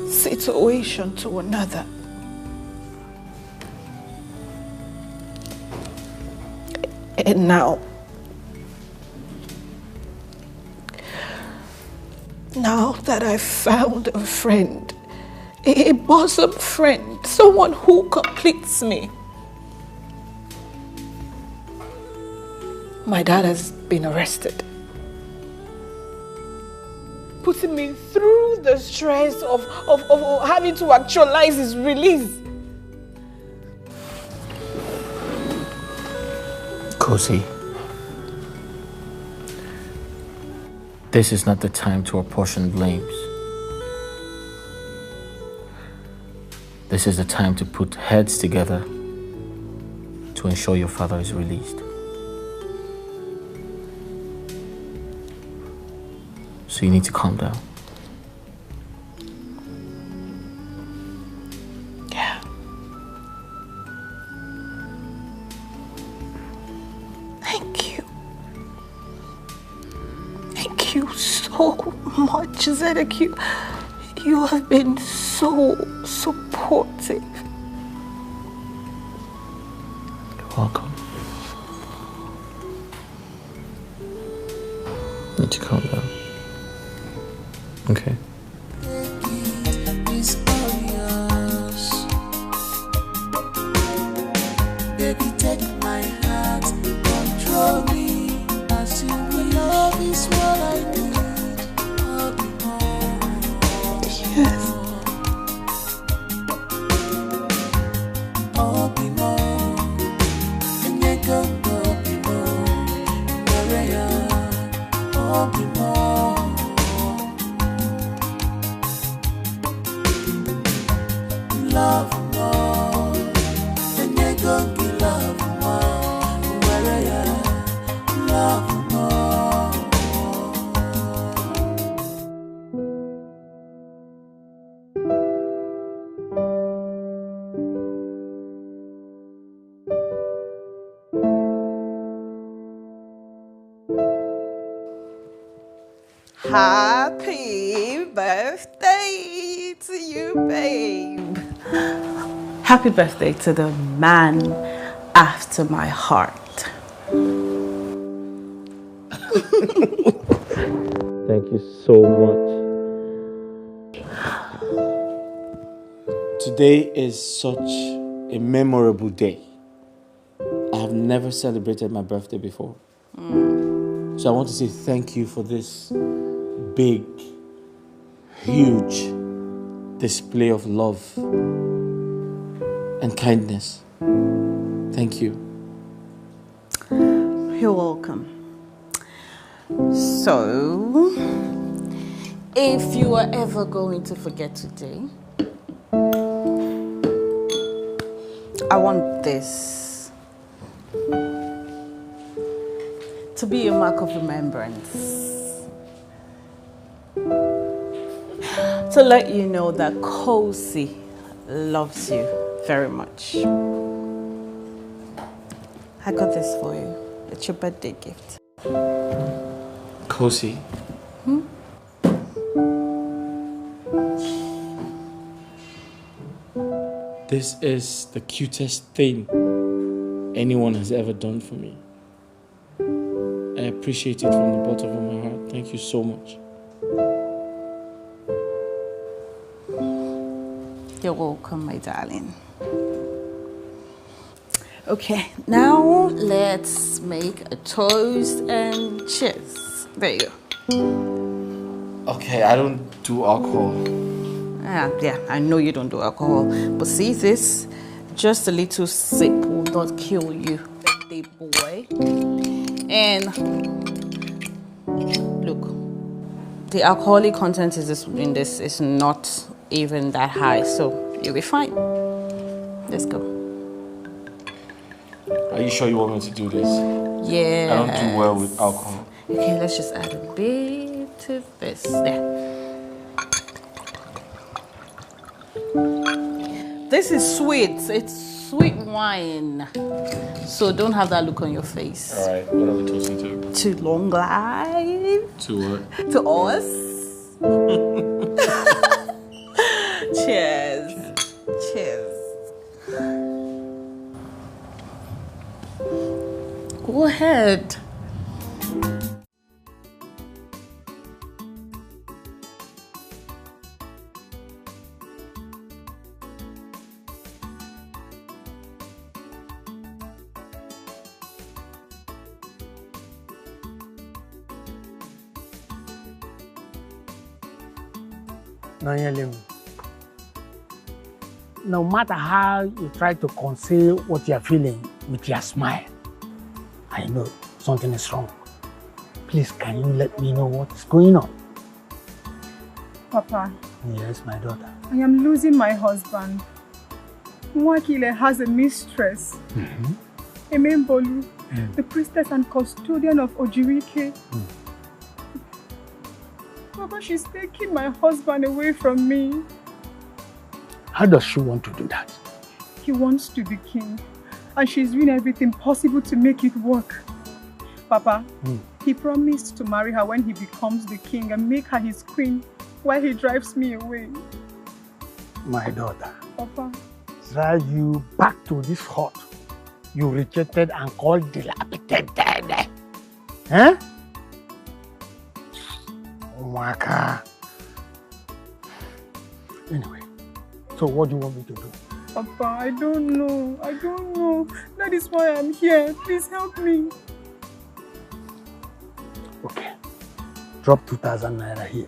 situation to another. And now that I've found a friend, a bosom friend, someone who completes me, my dad has been arrested, putting me through the stress of having to actualize his release. Kosi, this is not the time to apportion blames. This is the time to put heads together to ensure your father is released. So you need to calm down. Yeah. Thank you. Thank you so much, Zedek. You have been so supportive. You're welcome. You need to calm down. Okay. It's all yours. Baby, take my heart, control me. As you will love is what I need. All the more. Yes. All the more. And you go, all the more. Maria, all the more. Love more, and you go be love more. Where you love more. Happy birthday to you, babe. Happy birthday to the man after my heart. Thank you so much. Today is such a memorable day. I have never celebrated my birthday before. So I want to say thank you for this big, huge display of love and kindness. Thank you. You're welcome. So, if you are ever going to forget today, I want this to be a mark of remembrance. To let you know that Kosi loves you very much. I got this for you. It's your birthday gift. Kosi. This is the cutest thing anyone has ever done for me. I appreciate it from the bottom of my heart. Thank you so much. You're welcome, my darling. Okay, now let's make a toast and cheers. There you go. Okay, I don't do alcohol. Yeah, I know you don't do alcohol. But see this? Just a little sip will not kill you, birthday boy. And look, the alcoholic content in this is not even that high, so you'll be fine. Let's go. Are you sure you want me to do this? Yeah. I don't do well with alcohol. Okay, let's just add a bit to this. There. This is sweet. It's sweet wine. So don't have that look on your face. All right, what are we toasting to? To long life. To what? To us. Cheers. Cheers. Go ahead. No matter how you try to conceal what you're feeling with your smile, I know something is wrong. Please, can you let me know what is going on? Papa. Yes, my daughter. I am losing my husband. Nwakile has a mistress. Emembolu, the priestess and custodian of Ojirike. Papa, she's taking my husband away from me. How does she want to do that? He wants to be king, and she's doing everything possible to make it work. Papa, he promised to marry her when he becomes the king and make her his queen while he drives me away. My daughter. Papa. Drive you back to this hut you rejected and called dilapidated. Huh? Waka. Anyway, so what do you want me to do? Papa, I don't know. I don't know. That is why I'm here. Please help me. Okay. Drop 2,000 naira here.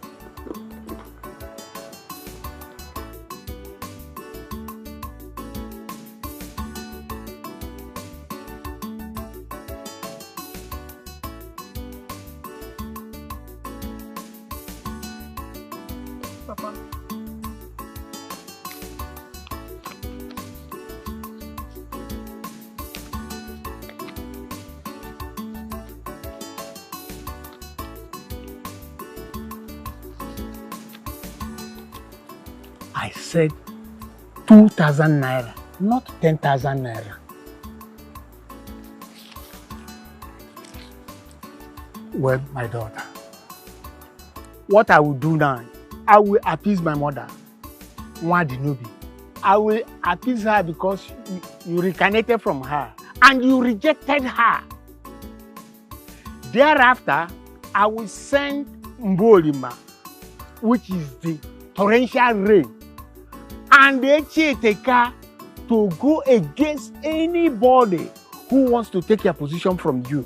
Papa. I said 2,000 naira, not 10,000 naira. Well, my daughter, what I will do now, I will appease my mother, Nwadinobi. I will appease her because you reincarnated from her and you rejected her. Thereafter, I will send Mbolima, which is the torrential rain, and the Echieteka to go against anybody who wants to take your position from you.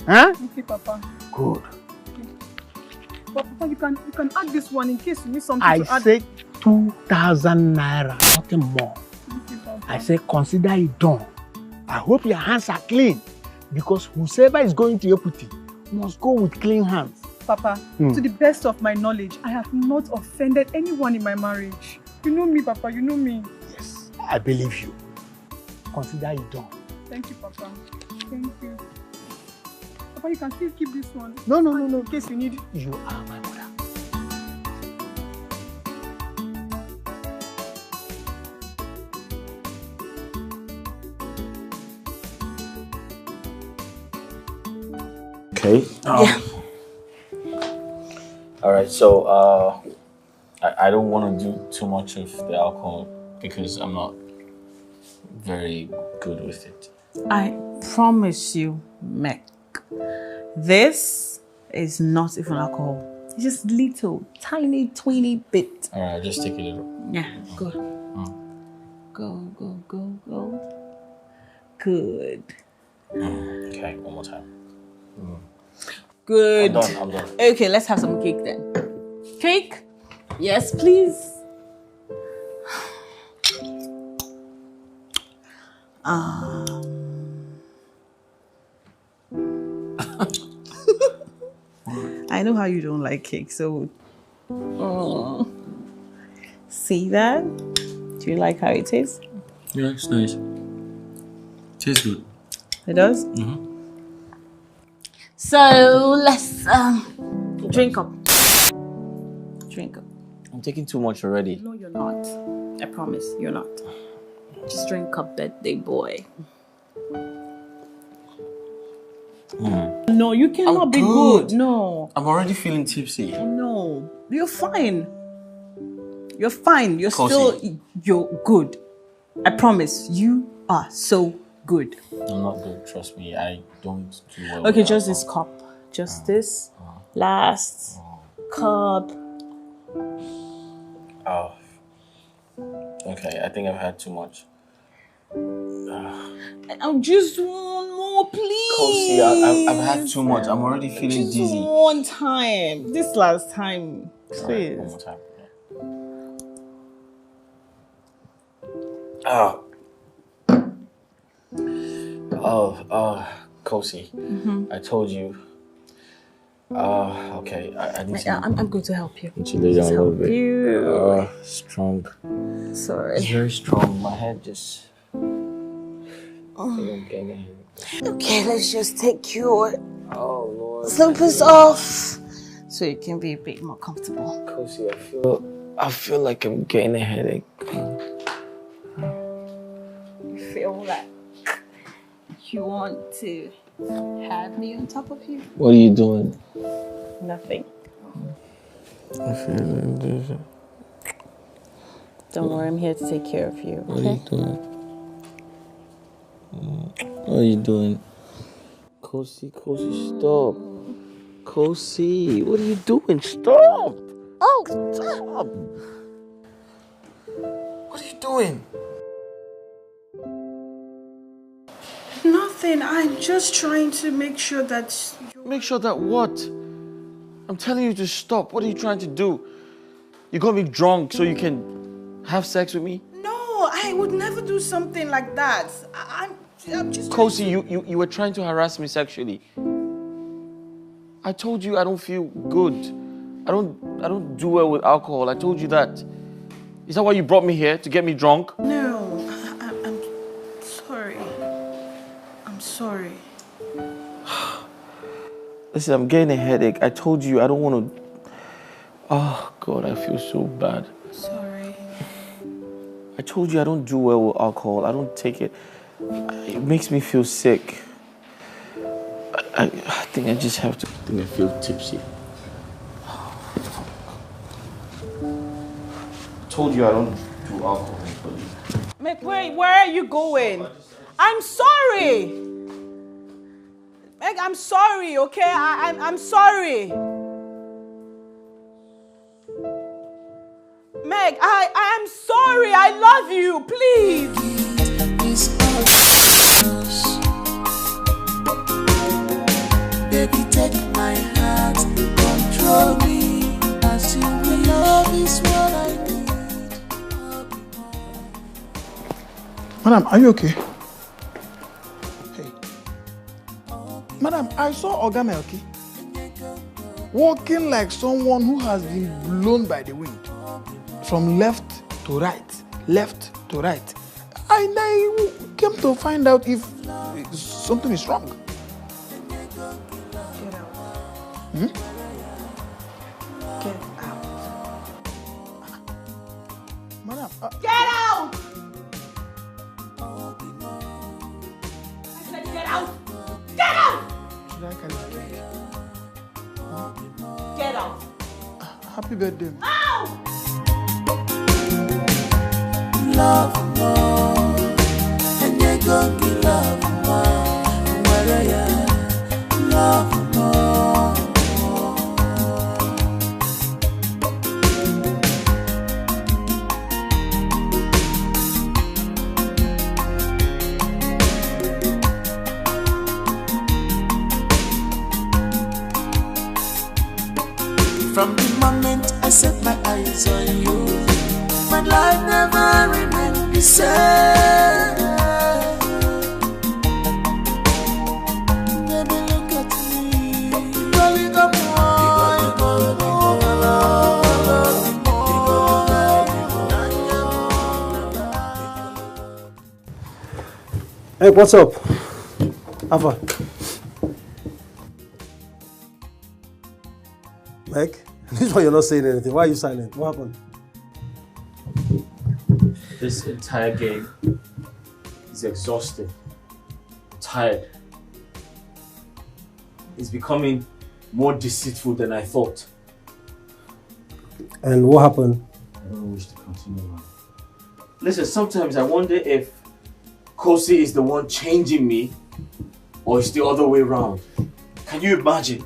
Huh? Okay, Papa. Good. Papa, you can add this one in case you need something I to add. said 2,000 naira, nothing more. I say consider it done. I hope your hands are clean, because whosoever is going to Equity must go with clean hands. Papa, to the best of my knowledge, I have not offended anyone in my marriage. You know me, Papa, you know me. Yes, I believe you. Consider it done. Thank you, Papa. Thank you. Papa, you can still keep this one. No. In case you need. You are my mother. Okay. Yeah. All right. So I don't want to do too much of the alcohol because I'm not very good with it. I promise you, Meg, this is not even alcohol. It's just little, tiny, tweeny bit. All right, just take a little. Yeah, go. Go. Good. Okay, one more time. Good. I'm done. Okay, let's have some cake then. Cake? Yes, please. I know how you don't like cake, so see that? Do you like how it tastes? Yeah, it's nice. Tastes good. It does? Mm-hmm. So let's drink up. Drink up. I'm taking too much already. No, you're not. I promise, you're not. Just drink up, birthday boy. No, you cannot be good. No. I'm already feeling tipsy. No. You're fine. You're fine. You're Kosi. you're good. I promise. You are so good. I'm not good, trust me. I don't do well. Okay, just this cup. Just this. Last cup. Oh. Okay, I think I've had too much. I'm just one more, please. Kosi, I've had too much. I'm already feeling just dizzy. One time. This last time. Please. Right, one more time. Kosi, I told you. Okay, I need to. I'm going to help you. Need to lay down a little bit. You. Strong. Sorry. It's very strong. My head just. I think I'm getting a headache. Okay, let's just take your slippers off so you can be a bit more comfortable. Kosi, I feel like I'm getting a headache. You feel like you want to have me on top of you? What are you doing? Nothing. I feel like this. Don't worry, I'm here to take care of you. What are you doing? What are you doing? Kosi, stop. Kosi, what are you doing? Stop! Oh, stop! What are you doing? Nothing. I'm just trying to make sure that Make sure that what? I'm telling you to stop. What are you trying to do? You got me drunk so you can have sex with me? No, I would never do something like that. I'm just... Kosi, you were trying to harass me sexually. I told you I don't feel good. I don't do well with alcohol. I told you that. Is that why you brought me here? To get me drunk? No, I'm sorry. I'm sorry. Listen, I'm getting a headache. I told you I don't want to... Oh, God, I feel so bad. Sorry. I told you I don't do well with alcohol. I don't take it. It makes me feel sick. I think I just have to... I think I feel tipsy. I told you I don't do alcohol. Meg, where are you going? I'm sorry. Meg, I'm sorry, okay? I'm sorry. Meg, I am sorry. I love you. Please. Baby, take my heart, control me. As you will love is what I need. Madam, are you okay? Hey. Madam, I saw Oga Melky walking like someone who has been blown by the wind. From left to right, left to right. And I came to find out if something is wrong. Get out. Hmm? Get out. Madam, Get out! I said get out! Get out! should I carry the cake? Get out! Happy birthday. Out! Love more, and you're gonna be love more. Where you love more. From the moment I set my eyes on you, my life never remained the same. Baby, look at me. Rolling up Hey, what's up? Alpha. Mike, this one you're not saying anything. Why are you silent? What happened? This entire game is exhausting. I'm tired. It's becoming more deceitful than I thought. And what happened? I don't wish to continue, man. Listen, sometimes I wonder if Kosi is the one changing me or it's the other way around. Can you imagine?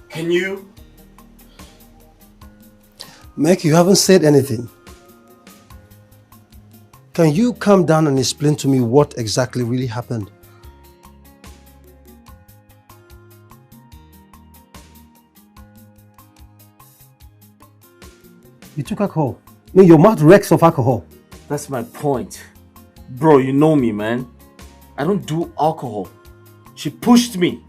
Can you? Meg, you haven't said anything. Can you calm down and explain to me what exactly really happened? You took alcohol. I mean, your mouth reeks of alcohol. That's my point. Bro, you know me, man. I don't do alcohol. She pushed me.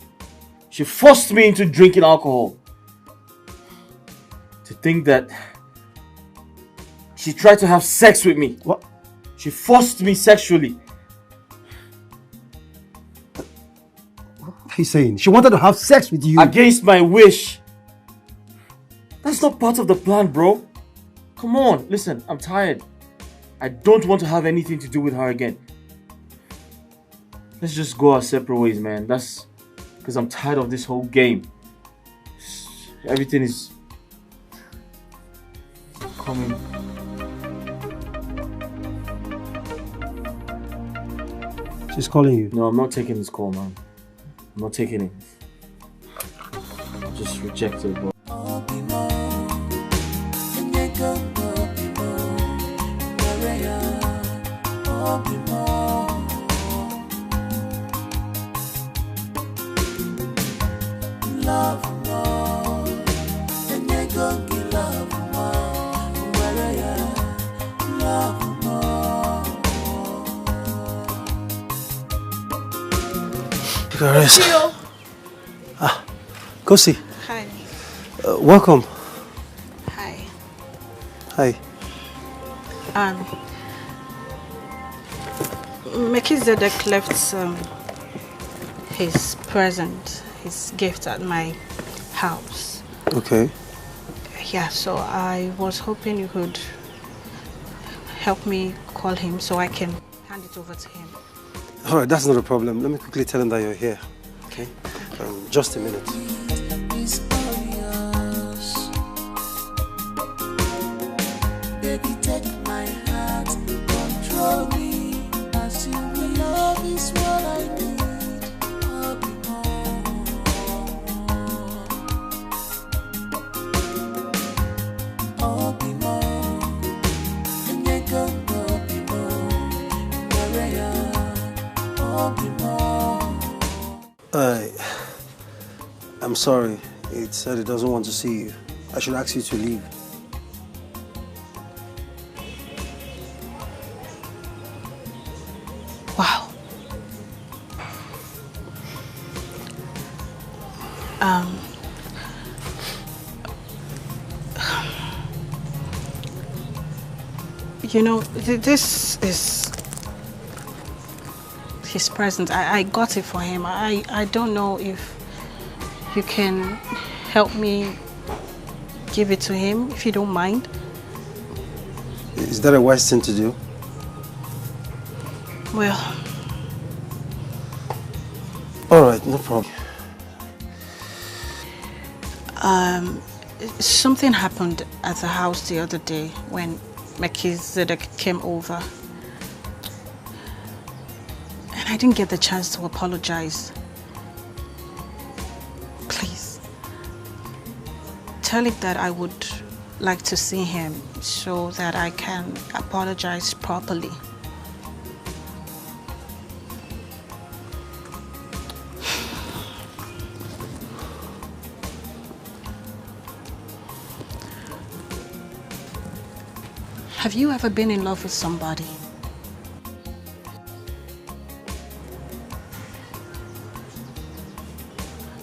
She forced me into drinking alcohol. To think that she tried to have sex with me. What? She forced me sexually. What are you saying? She wanted to have sex with you? Against my wish. That's not part of the plan, bro. Come on, listen, I'm tired. I don't want to have anything to do with her again. Let's just go our separate ways, man. That's because I'm tired of this whole game. Everything is coming. She's calling you. No, I'm not taking this call, man. I'm not taking it. I'll just reject it, bro. Ah, Kosi. Hi. Welcome. Hi. Hi. Melchizedek left his present, his gift at my house. Okay. Yeah, so I was hoping you could help me call him so I can hand it over to him. All right, that's not a problem. Let me quickly tell him that you're here. Okay? Just a minute. Baby, take my heart, control me. As you will love is what I need. I'll be more. I'll be more. And you go, I'll be more. Maria, I'll be more. I'm sorry. It said it doesn't want to see you. I should ask you to leave. Wow. You know, this is his present. I got it for him. I don't know if you can help me give it to him, if you don't mind. Is that a wise thing to do? Well, all right, no problem. Something happened at the house the other day when Melchizedek came over. And I didn't get the chance to apologize. Please, tell him that I would like to see him so that I can apologize properly. Have you ever been in love with somebody?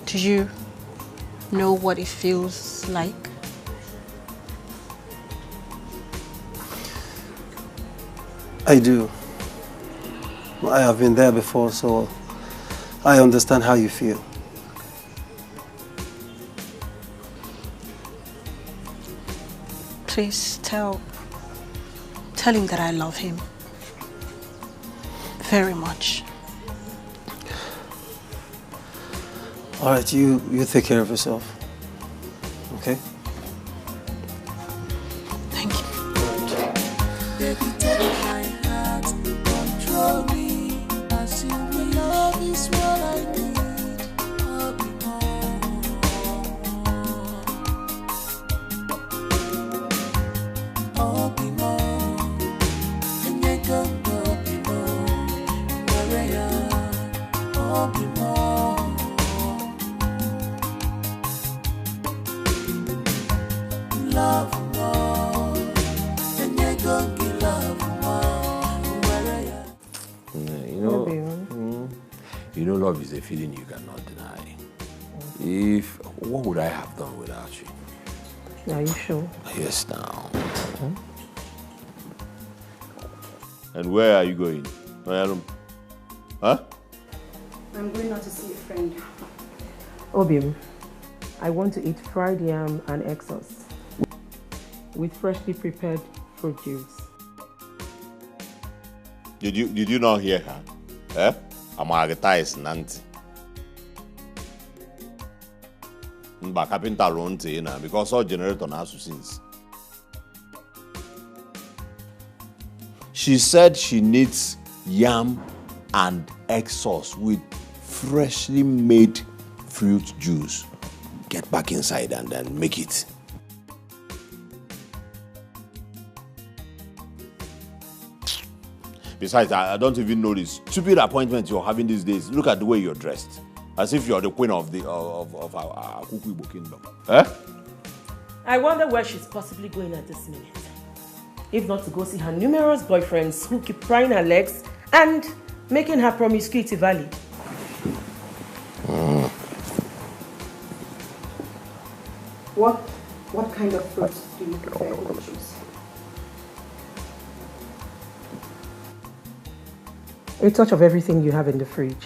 Do you know what it feels like? I do. I have been there before, so I understand how you feel. Please tell Tell him that I love him. Very much. All right, you take care of yourself. Okay? Thank you. Baby, take my heart, control me. As you will love is what I need. I'll be more. I'll be more. And you go, I'll be more. Maria, I'll be more. Love more. And you go, love more. Maria. You know, love is a feeling you cannot deny. What would I have done without you? Are you sure? Yes, now. And where are you going? Huh? I'm going out to see a friend. Obim, I want to eat fried yam and egg sauce with freshly prepared fruit juice. Did you not hear her? Eh? I'm advertised Nanti. But carpenter won't say now because all generator now since. She said she needs yam and egg sauce with freshly made fruit juice. Get back inside and then make it. Besides, I don't even know this stupid appointment you're having these days. Look at the way you're dressed. As if you're the queen of our Kuku kingdom. Eh? I wonder where she's possibly going at this minute. If not to go see her numerous boyfriends who keep prying her legs and making her promiscuity valid. What kind of fruits do you prefer to choose? A touch of everything you have in the fridge.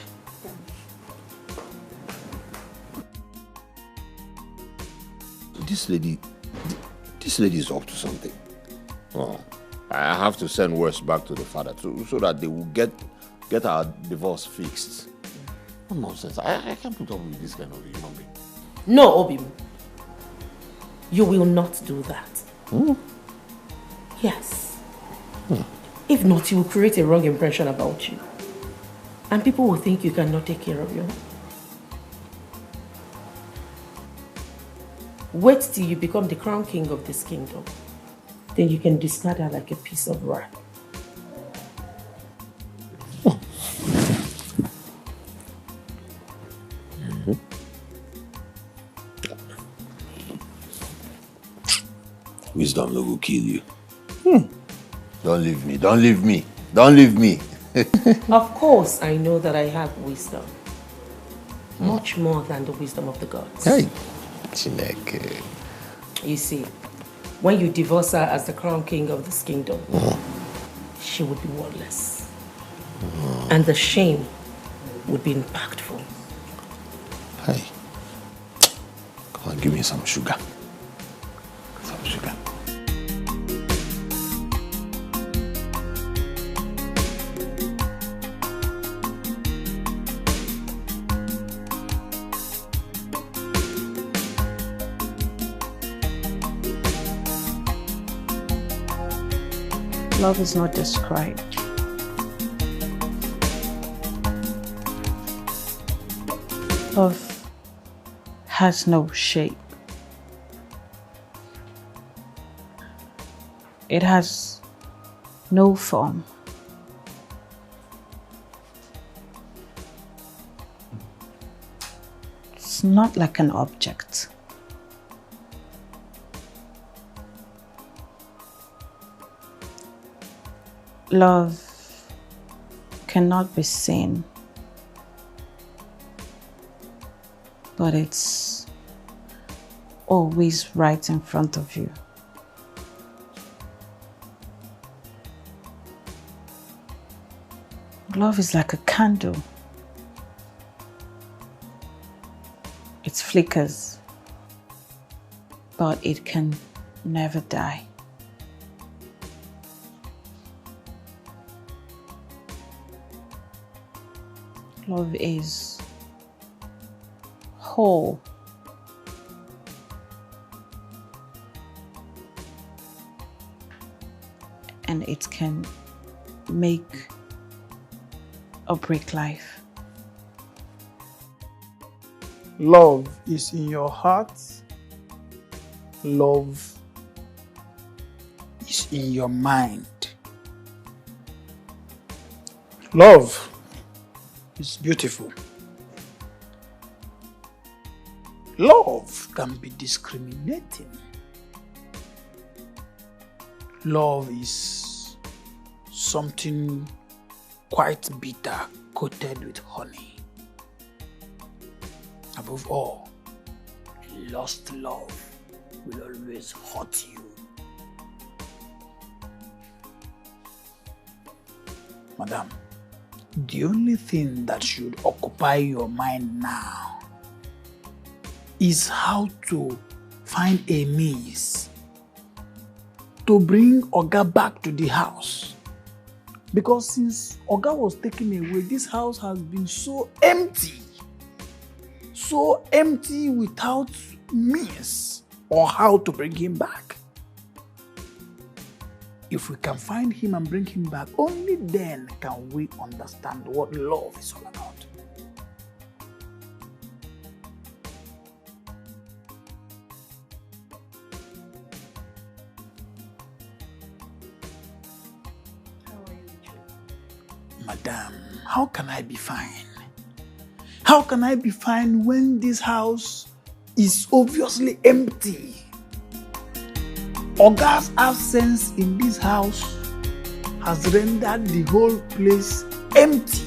This lady is up to something. Oh, I have to send words back to the father so that they will get our divorce fixed. What nonsense. I can't put up with this kind of human being. No, Obim. You will not do that. Yes. If not, you will create a wrong impression about you. And people will think you cannot take care of you. Wait till you become the crown king of this kingdom. Then you can discard her like a piece of rag. Wisdom no go kill you. Don't leave me. Don't leave me. Don't leave me. Of course, I know that I have wisdom. Much more than the wisdom of the gods. Hey, Chineke. You see, when you divorce her as the crown king of this kingdom, she would be worthless. And the shame would be impactful. Hey, come on, give me some sugar. Some sugar. Love is not described. Love has no shape. It has no form. It's not like an object. Love cannot be seen, but it's always right in front of you. Love is like a candle. It flickers, but it can never die. Love is whole. And it can make or break life. Love is in your heart. Love is in your mind. Love is beautiful. Love can be discriminating. Love is something quite bitter, coated with honey. Above all, lost love will always hurt you. Madam, the only thing that should occupy your mind now is how to find a means to bring Oga back to the house. Because since Oga was taken away, this house has been so empty. So empty without means or how to bring him back. If we can find him and bring him back, only then can we understand what love is all about. Madam, how can I be fine? How can I be fine when this house is obviously empty? Oga's absence in this house has rendered the whole place empty.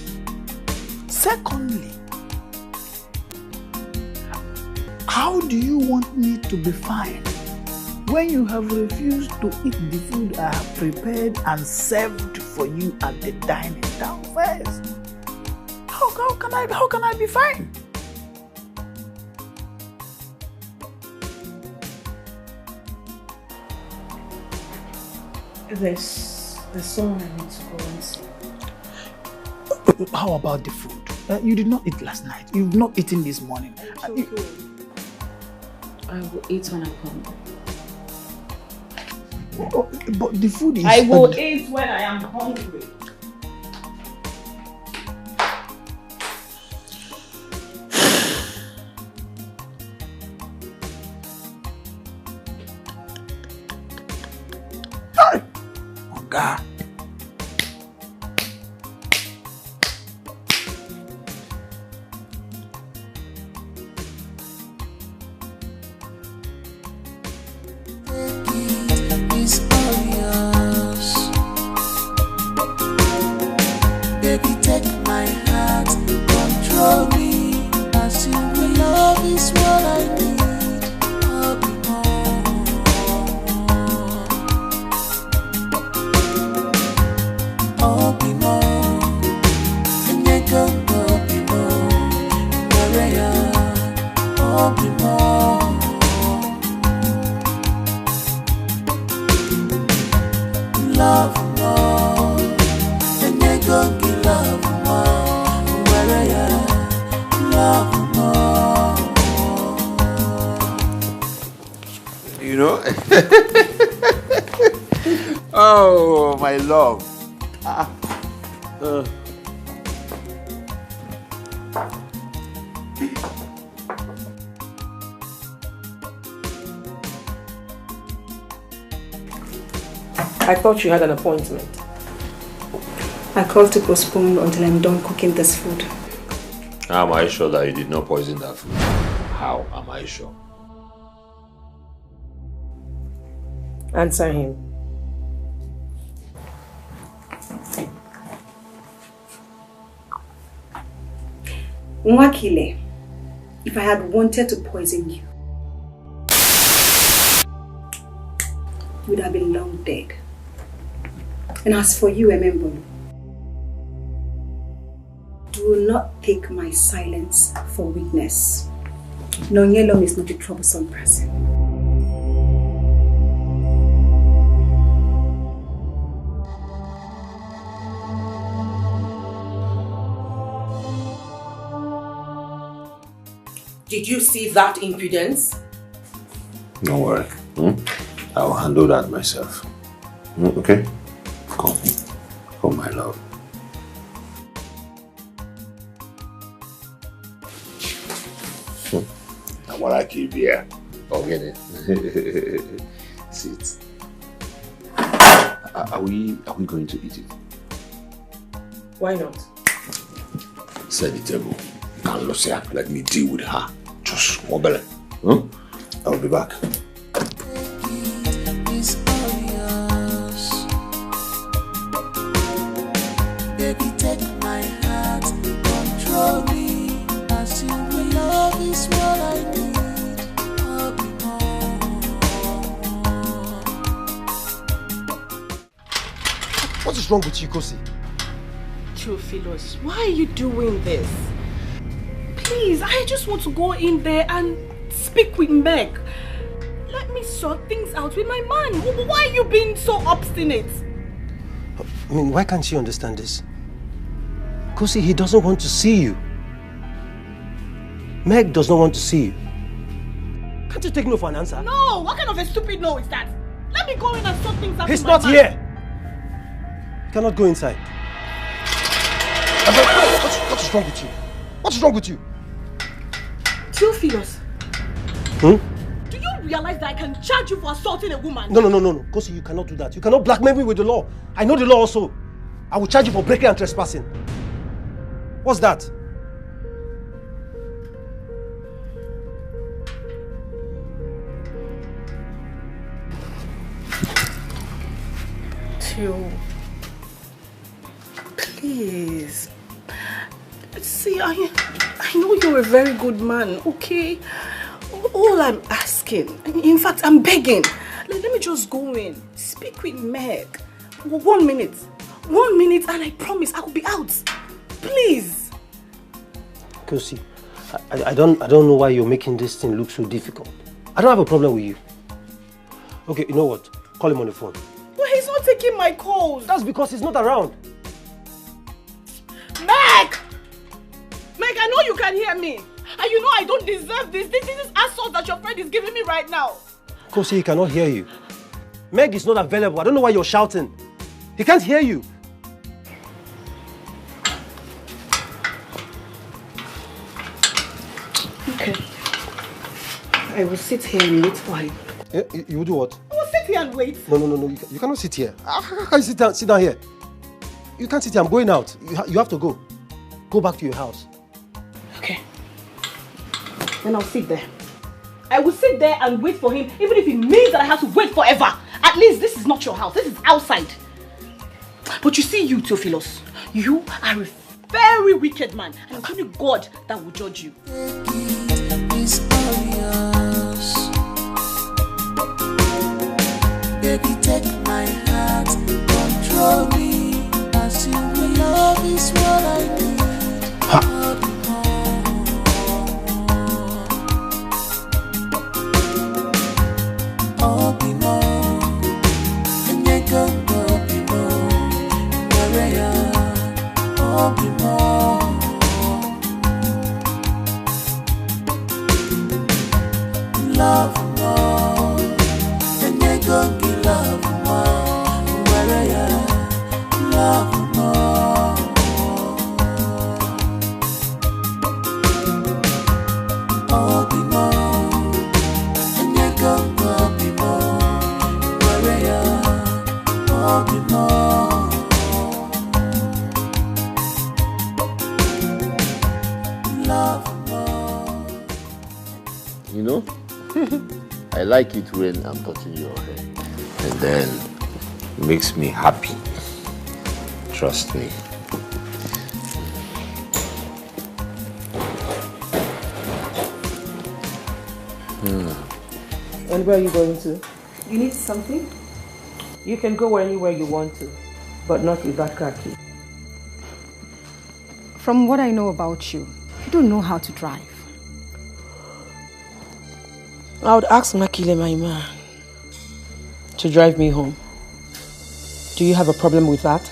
Secondly, how do you want me to be fine when you have refused to eat the food I have prepared and served for you at the dining downstairs? How can I be fine? There's someone I need to go and see. How about the food? You did not eat last night. You've not eaten this morning. Okay. I will eat when I'm hungry. But the food is... I will eat when I am hungry. Oga. It's all yours. Baby, take my heart, control me. As you will, love is what I need. I'll be more. And you go, be more. Maria, be more. Love more, and you go give love more. Maria, love more. You know? Oh, my love. I thought you had an appointment. I called to postpone until I'm done cooking this food. How am I sure that you did not poison that food? How am I sure? Answer him. Nwakile, if I had wanted to poison you, you would have been long dead. And as for you, Emembolo, do not take my silence for weakness. Nonyelom is not a troublesome person. Did you see that impudence? Don't worry. I'll handle that myself. Okay? Come. Come, my love. I want to keep here. Get it. Sit. Are we going to eat it? Why not? Set the table. Now, Lucia, let me deal with her. Just mobile. I'll be back. Baby, take my heart, control me. As you will love is what I need. I'll be What is wrong with you, Kosi? Theophilus, why are you doing this? Please, I just want to go in there and speak with Meg. Let me sort things out with my man. Why are you being so obstinate? I mean, why can't you understand this? Kosi, he doesn't want to see you. Meg does not want to see you. Can't you take no for an answer? No! What kind of a stupid no is that? Let me go in and sort things out He's with my not man. here! You cannot go inside. What is wrong with you? What is wrong with you? Theophilus, Hmm? do you realize that I can charge you for assaulting a woman? No. Kosi, you cannot do that. You cannot blackmail me with the law. I know the law also. I will charge you for breaking and trespassing. What's that? Theo, please. See, I know you're a very good man, okay? All I'm asking, in fact, I'm begging. Let me just go in, speak with Meg. 1 minute. 1 minute and I promise I will be out. Please. Kosi, I don't know why you're making this thing look so difficult. I don't have a problem with you. Okay, you know what? Call him on the phone. Well, he's not taking my calls. That's because he's not around. Meg! Meg, I know you can hear me. And you know I don't deserve this. This is assault that your friend is giving me right now. Kosi, he cannot hear you. Meg is not available. I don't know why you're shouting. He can't hear you. Okay. I will sit here and wait for him. You will do what? I will sit here and wait. No. You cannot sit here. How can you sit down here? You can't sit here. I'm going out. You have to go. Go back to your house. Okay. Then I'll sit there. I will sit there and wait for him, even if it means that I have to wait forever. At least this is not your house. This is outside. But you see, you, Theophilus, you are a very wicked man. And it's only God that will judge you. It's all yours. Baby, take my heart, control me. As you will love is what I need. Love more, and you go give love more. Where you love more, oh be more, and you go be more. Where you oh be more, love more. You know? I like it when I'm touching your hair. And then it makes me happy. Trust me. And where are you going to? You need something? You can go anywhere you want to, but not with that car key. From what I know about you, you don't know how to drive. I would ask Makile, my man, to drive me home. Do you have a problem with that?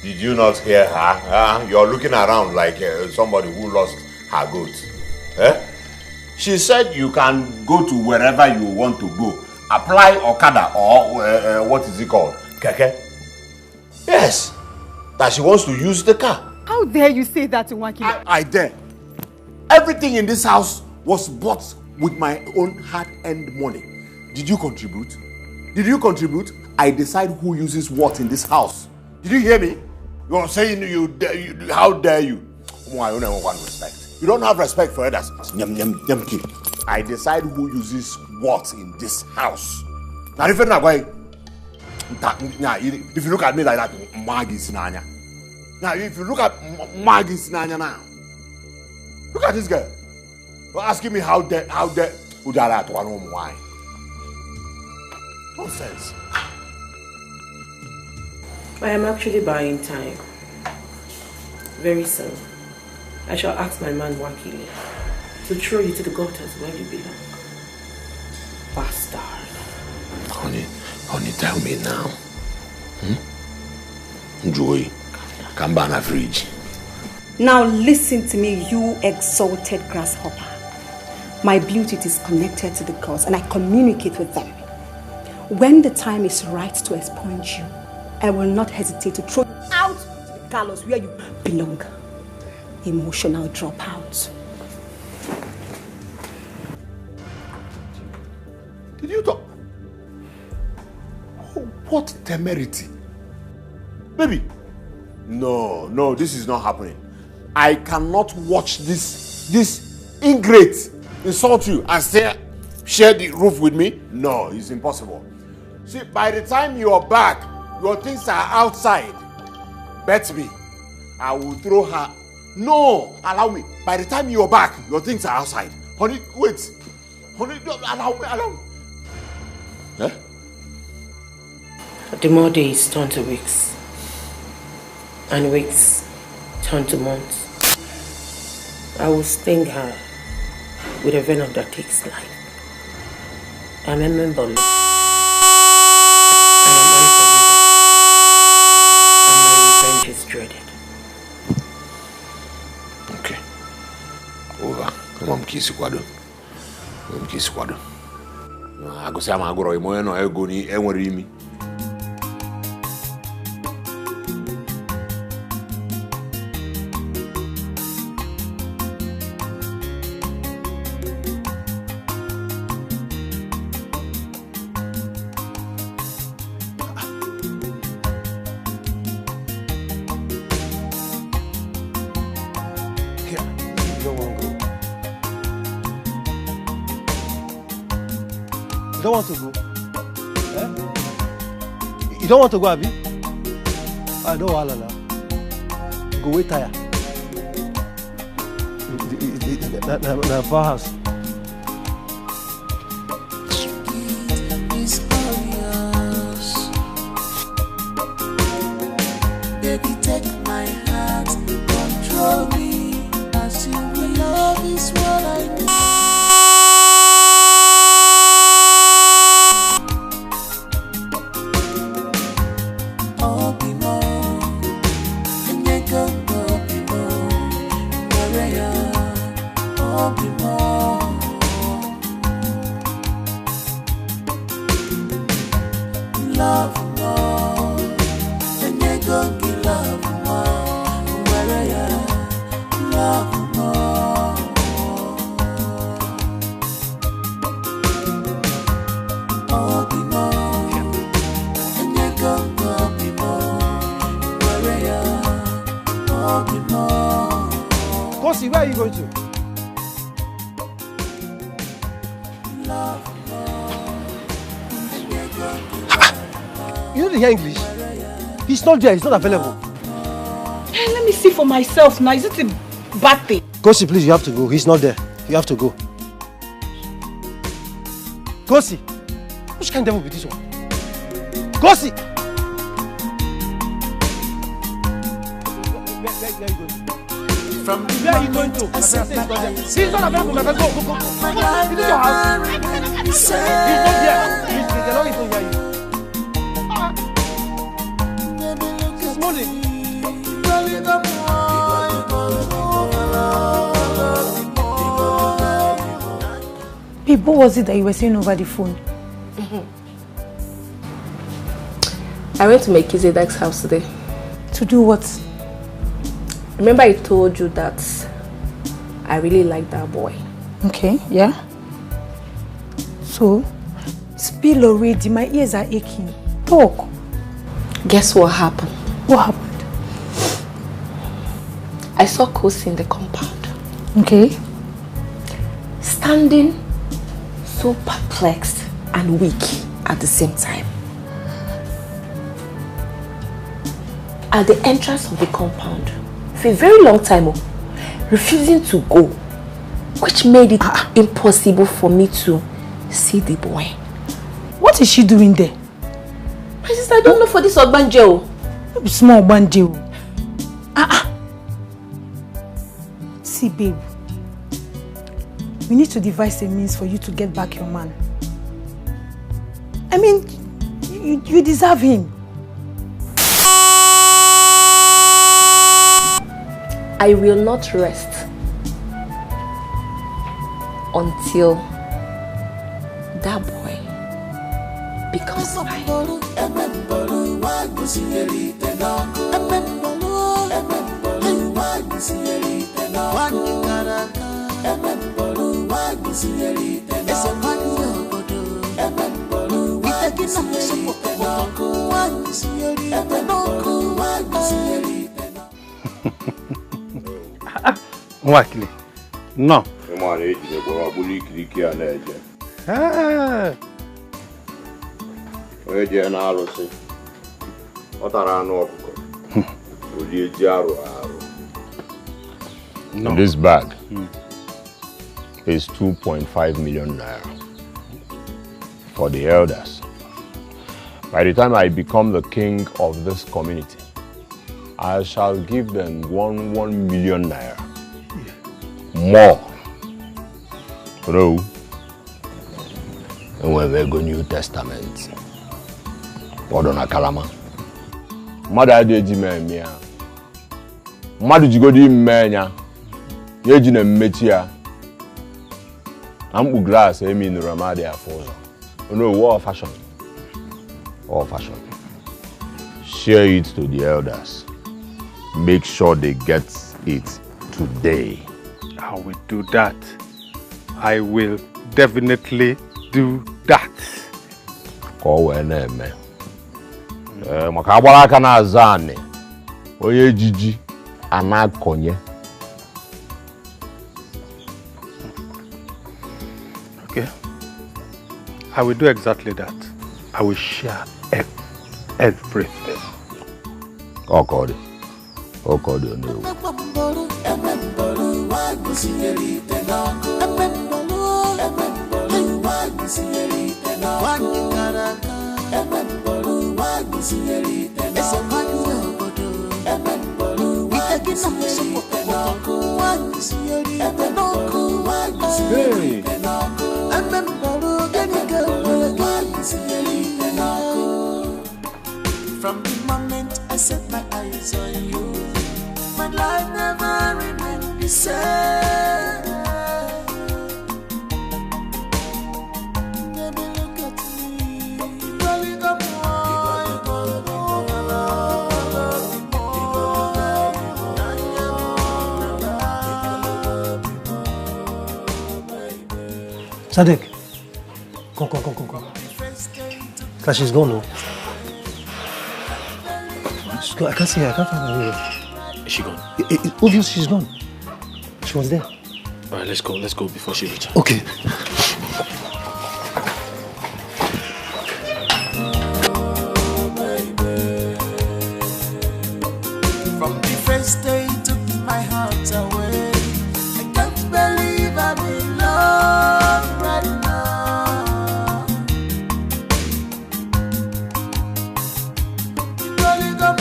Did you not hear her? You're looking around like somebody who lost her goat. Eh? She said you can go to wherever you want to go. Apply Okada or what is it called? Keke? Yes. That she wants to use the car. How dare you say that to Wakile? I dare. Everything in this house was bought with my own hard-earned money. Did you contribute? Did you contribute? I decide who uses what in this house. Did you hear me? You're saying how dare you? Oh, I don't have one respect. You don't have respect for others. I decide who uses what in this house. Now, if you look at me like that, Maggie's Nanya. Now, if you look at Maggie's Nanya now, look at this girl. You're asking me how dare Udara to one wine. Nonsense. I am actually buying time. Very soon, I shall ask my man Wakile to throw you to the gutters where you belong. Bastard. Honey, tell me now. Joy, come back na fridge. Now listen to me, you exalted grasshopper. My beauty is connected to the gods and I communicate with them. When the time is right to expunge you, I will not hesitate to throw you out to the gallows where you belong. Emotional dropout. Did you talk? Oh, what temerity. Baby. No, this is not happening. I cannot watch this ingrate insult you and share the roof with me. No, it's impossible. See, by the time you are back, your things are outside. Bet me, I will throw her. No, allow me. By the time you are back, your things are outside. Honey, wait. Honey, allow me. Huh? The more days turn to weeks, and weeks turn to months. I will sting her with a venom that takes life. I'm a member. And my revenge is dreaded. Okay. Over. Come kiss kwado. Kiss kwado. I go say I'm agoro imo no ego ni enwere imi. You don't want to go? Eh? You don't want to go, Abi? I don't want to go. Wait, tire. The powerhouse. Baby, take my heart, control me. As you will love is what I need. Kosi, where are you going to? You don't hear English? He's not there, he's not available. Hey, let me see for myself now. Is it a bad thing? Kosi, please, you have to go. He's not there. You have to go. Kosi! Which kind of devil be this one? Kosi! From where are you going to? He's not available. Go. This is your house. He's not there. The Lord is not here. This morning. Babe, what was it that you were saying over the phone? I went to my Kizedak's house today. To do what? Remember I told you that I really like that boy. Okay, yeah. So, spill already, my ears are aching. Talk. Guess what happened? What happened? I saw Kosi in the compound. Okay. Standing so perplexed and weak at the same time. At the entrance of the compound, for a very long time, refusing to go, which made it impossible for me to see the boy. What is she doing there? My sister, I don't know for this Ogbanje. Small Ogbanje. See, babe, we need to devise a means for you to get back your man. I mean, you deserve him. I will not rest until that boy becomes mine. Wakili. No. In this bag is 2.5 million naira for the elders. By the time I become the king of this community, I shall give them 1 million naira. More. No. And when we go New Testament. Podona Kalama. Mother Deji Mia. Madu Jigodi Mania. Yejina Metia. Ambu glass, I mean Ramadia for. No, war fashion. All fashion. Share it to the elders. Make sure they get it today. I will do that. I will definitely do that. Kowe neme. Makabala kana zane. Oye jiji anakonye. Okay. I will do exactly that. I will share everything. Okay. Okay, no. Hey. From the moment I set my eyes on you, my life never remained the same. Baby, look at me. Rolling up Sadek, come. Clash is gone, no? I can't see her. I can't find her here. Is she gone? It's obvious she's gone. She was there. All right, let's go. Let's go before she reaches. Okay. From the first day you took my heart away. I can't believe I'm in love right now. Rolling up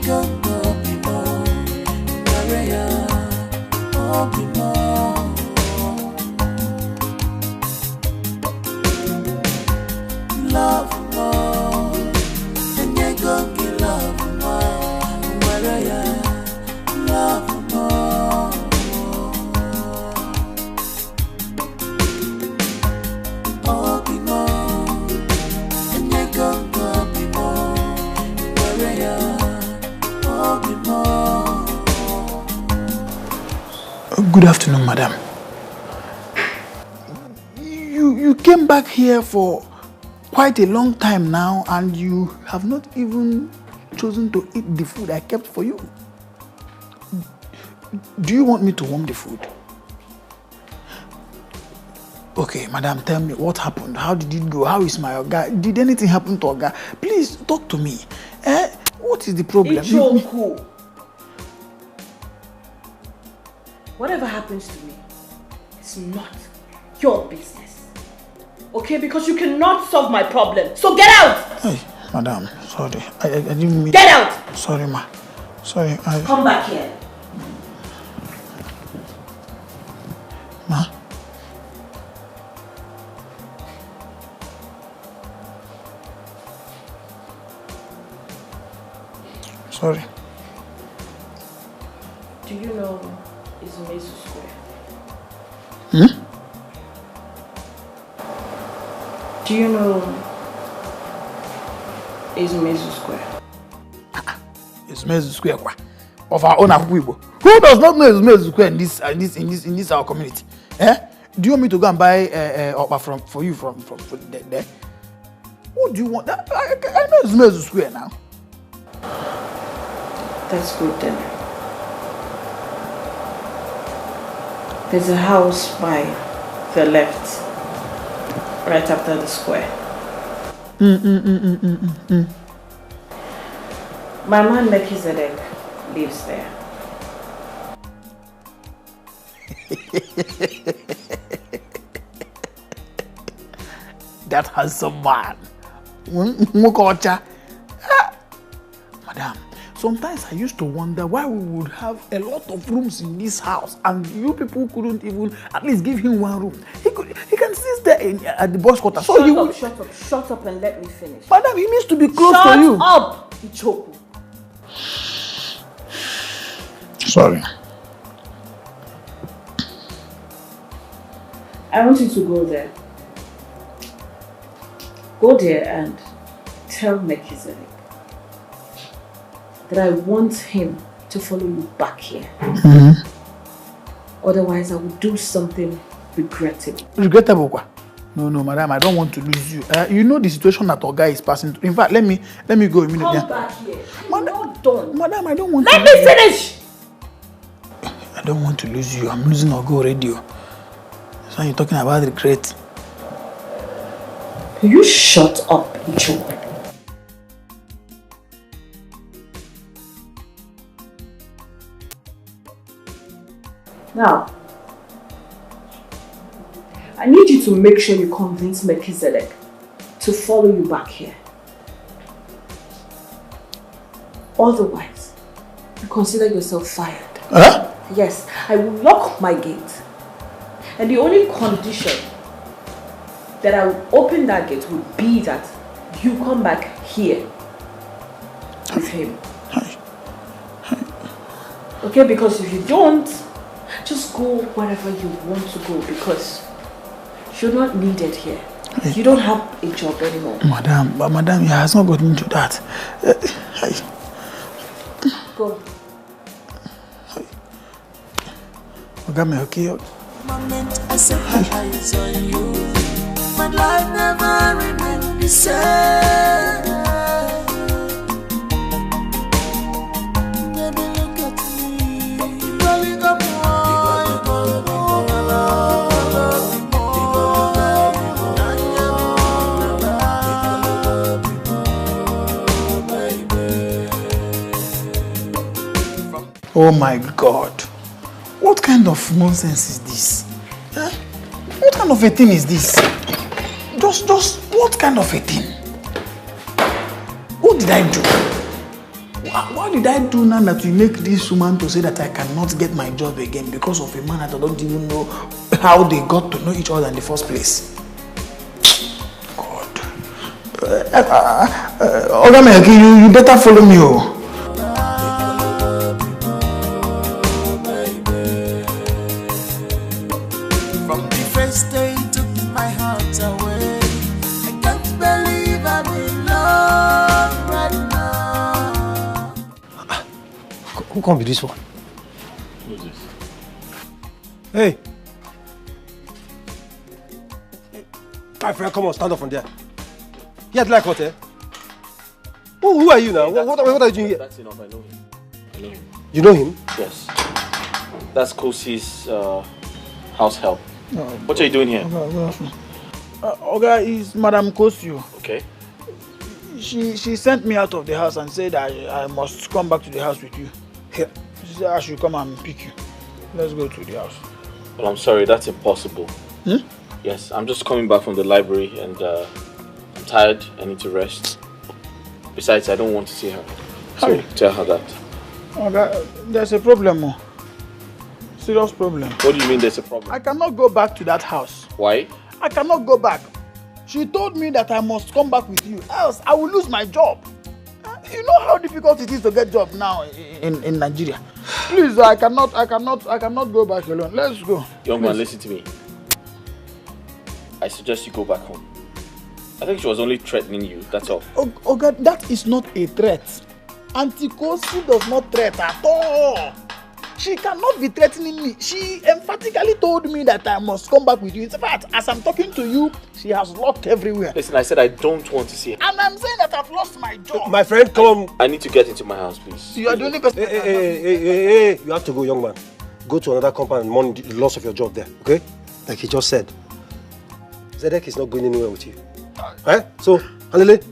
go. Good afternoon, madam. You came back here for quite a long time now and you have not even chosen to eat the food I kept for you. Do you want me to warm the food? Okay, madam, tell me what happened. How did it go? How is my Oga? Did anything happen to Oga? Please talk to me. What is the problem? It's cool. Whatever happens to me, it's not your business. Okay? Because you cannot solve my problem. So get out! Hey, madam, sorry. I didn't mean... Get out! Sorry, ma. Sorry, Come back here. Ma? Sorry. Do you know Izumezu Square? Do you know Izumezu Square? Izumezu Square, of our own Igbo. Who does not know Izumezu Square in this our community? Do you want me to go and buy for you from there? What do you want? I know Izumezu Square now. That's good then. There's a house by the left, right after the square. My man Melchizedek lives there. That handsome man. Madam, sometimes I used to wonder why we would have a lot of rooms in this house and you people couldn't even at least give him one room. He can sit there at the boss quarter. Shut up and let me finish. Madam, he needs to be close to you. Shut up, Ichoku. Sorry. I want you to go there. Go there and tell Melchizedek that I want him to follow you back here. Otherwise, I will do something regrettable. Regrettable? No, madam, I don't want to lose you. You know the situation that our guy is passing through. In fact, let me go immediately. Come back here. I'm not done. Madam, I don't want Let me finish! I don't want to lose you. I'm losing Ogo radio. So you're talking about regret. You shut up, Icho. Now, I need you to make sure you convince Melchizedek to follow you back here. Otherwise, you consider yourself fired. Huh? Yes, I will lock my gate. And the only condition that I will open that gate would be that you come back here with him. Okay, because if you don't, just go wherever you want to go because you're not needed here. You don't have a job anymore. Madam, he has not gotten into that. Go. Okay. Moment I set my eyes on you, my life never remained the same. Baby, look at me. You only got Oh my God. What kind of nonsense is this? What kind of a thing is this? Just what kind of a thing? What did I do? What did I do now that you make this woman to say that I cannot get my job again because of a man that I don't even know how they got to know each other in the first place? God. Ogameki, you better follow me. Who can be this one? Who's this? Hey! My friend, come on, stand up from there. Yeah, like what, eh? Who are you now? What are you doing here? That's enough, I know him. I know him. You know him? Yes. That's Kosi's house help. What are you doing here? Oga is Madam Kosio. Okay. She sent me out of the house and said I must come back to the house with you. Here. She said I should come and pick you. Let's go to the house. Well, I'm sorry, that's impossible. Yes, I'm just coming back from the library and I'm tired. I need to rest. Besides, I don't want to see her. So tell her that. Oga, there's a problem. Serious problem. What do you mean there's a problem? I cannot go back to that house. Why? I cannot go back. She told me that I must come back with you, else I will lose my job. You know how difficult it is to get job now in Nigeria. Please, I cannot go back alone. Let's go. Young man, listen to me. I suggest you go back home. I think she was only threatening you, that's all. Oh God, that is not a threat. Auntie Kosi does not threat at all. She cannot be threatening me. She emphatically told me that I must come back with you. In fact, as I'm talking to you, she has locked everywhere. Listen, I said I don't want to see her. And I'm saying that I've lost my job. My friend, come. I need to get into my house, please. You are the only person. Hey, you have to go, young man. Go to another compound and mourn the loss of your job there, okay? Like he just said. Zedek is not going anywhere with you. So, Halele.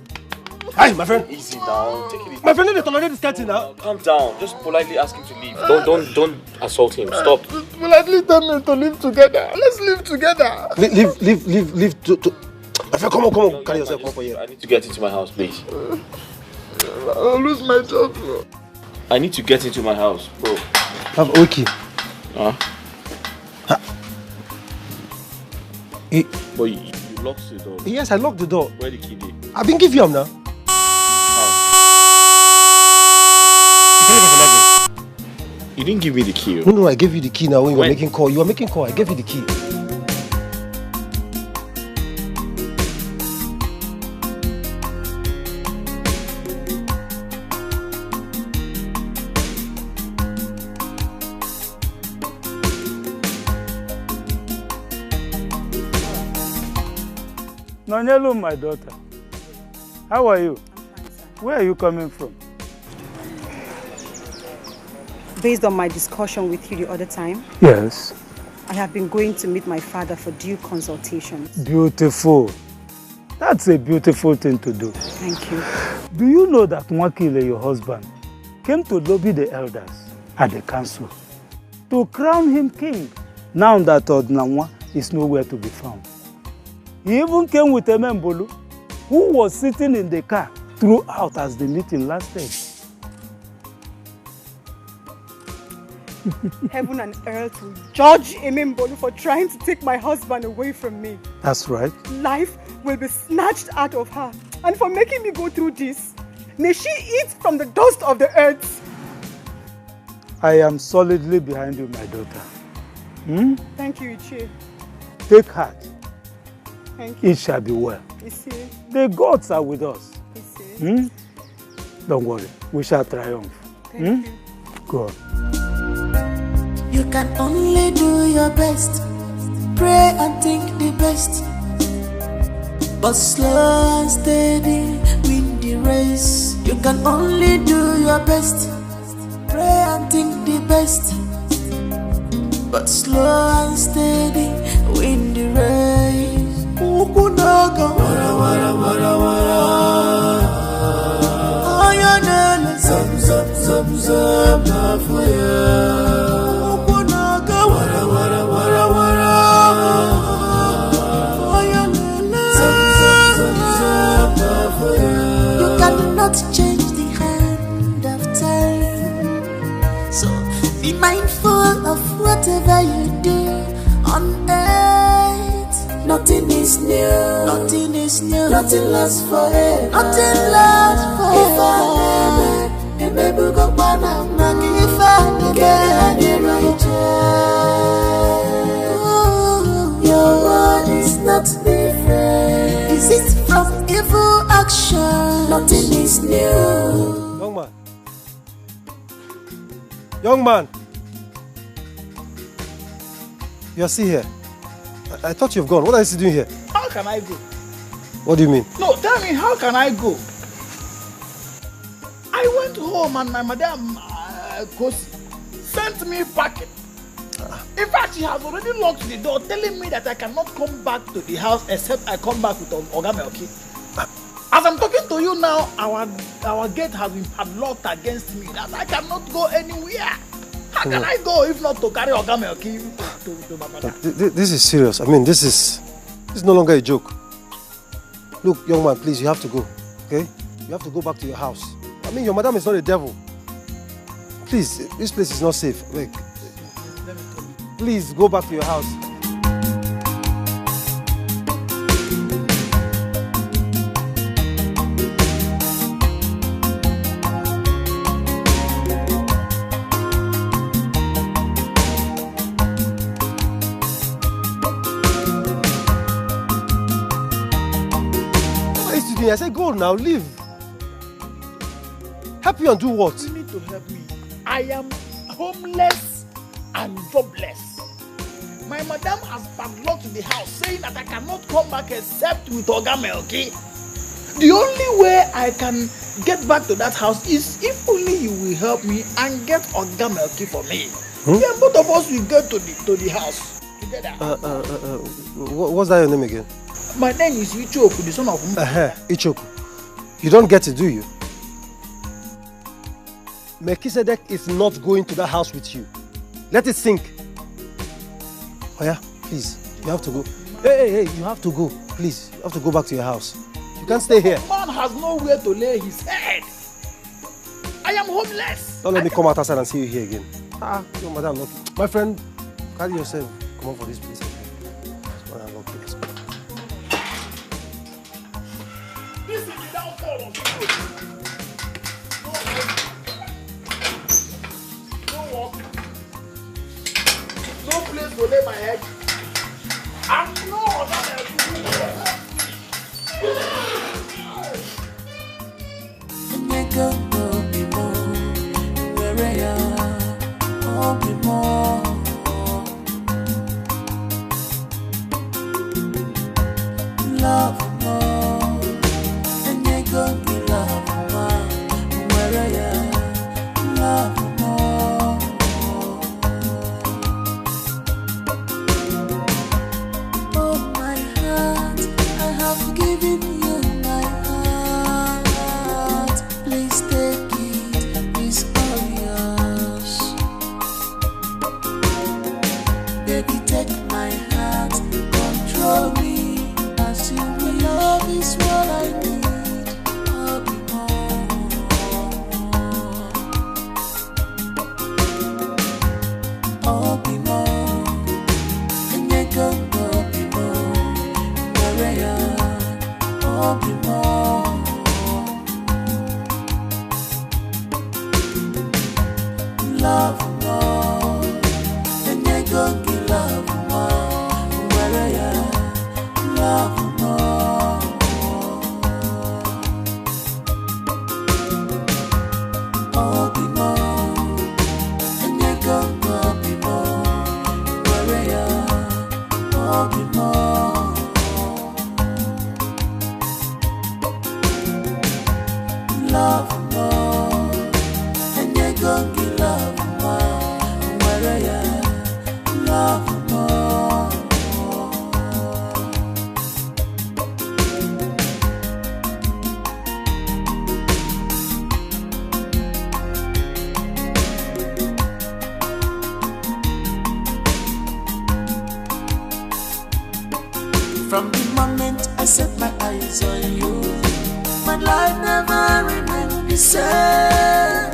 Hi, my friend. Easy now. Take it easy. My friend, need to tolerate this cat now. Calm down. Just politely ask him to leave. Don't assault him. Stop. Politely tell me to live together. Let's live together. Live to. My friend, come on. Carry yourself. Come up here. I need to get into my house, please. I'll lose my job, bro. I need to get into my house, bro. Have okay. But you locked the door. Yes, I locked the door. Where the key dey? I've been giving you now. You didn't give me the key. No, I gave you the key now when you were making call. You were making call. I gave you the key. Nonyelu, my daughter. How are you? I'm fine, sir. Where are you coming from? Based on my discussion with you the other time, Yes. I have been going to meet my father for due consultations. Beautiful. That's a beautiful thing to do. Thank you. Do you know that Nwakile, your husband, came to lobby the elders at the council to crown him king, now that Odnanwa is nowhere to be found? He even came with Emembolu, who was sitting in the car throughout as the meeting lasted. Heaven and earth will judge Emembolu for trying to take my husband away from me. That's right. Life will be snatched out of her. And for making me go through this, may she eat from the dust of the earth. I am solidly behind you, my daughter. Thank you, Ichie. Take heart. Thank you. It shall be well. Ichie. The gods are with us. Ichie. Don't worry, we shall triumph. Thank you. Go on. You can only do your best, pray and think the best, but slow and steady win the race. You can only do your best, pray and think the best, but slow and steady win the race. Ukunaga wara wara wara wara. Ayana zam zam zam zam na fire. Ukunaga wara wara wara wara. Ayana zam zam zam zam na fire. You cannot change the hand of time, so be mindful of whatever you do on earth. Nothing is new. Nothing is new. Nothing lasts forever. Nothing lasts forever. If I never go back, I'm not if I get it right. Your world is not different. Is it from evil action? Nothing is new. Young man. Young man. You're still here. I thought you've gone. What are you still doing here? How can I go? What do you mean? No, tell me, how can I go? I went home and my madam sent me packing. In fact, she has already locked the door, telling me that I cannot come back to the house except I come back with Oga Melky. As I'm talking to you now, our gate has been padlocked against me, that I cannot go anywhere. How can I go if not to carry Oga Melky to my mother? This is serious. I mean, this is no longer a joke. Look, young man, please, you have to go. Okay? You have to go back to your house. I mean, your madam is not a devil. Please, this place is not safe. Like, please go back to your house. I said, go now, leave. Help you and do what? You need to help me. I am homeless and jobless. My madam has padlocked the house, saying that I cannot come back except with Oga Melky. The only way I can get back to that house is if only you will help me and get Oga Melky for me. Then both of us will go to the house together. What's that your name again? My name is Ichoku, the son of Ichoku. You don't get it, do you? Melchizedek is not going to that house with you. Let it sink. Oh yeah, please. You have to go. Hey, you have to go. Please, you have to go back to your house. You can't stay here. Man has nowhere to lay his head. I am homeless. Don't let me come outside and see you here again. Your madam, look. My friend, carry yourself. Come on for this place. This is the downfall of you. No work. No place to lay my head. And no other than love more, and you go be love more. Where you love more. Oh my heart, I have given you my heart. Please take it, it's all yours. Baby, take my heart, control me. Love is what I need. I'll be more. I'll be more. And you go be more. Maria, I'll be more. Love more. And you go give love more. Maria, love more. Love more, and you go give love more. Where you love more. From the moment I set my eyes on you, my life never remained the same.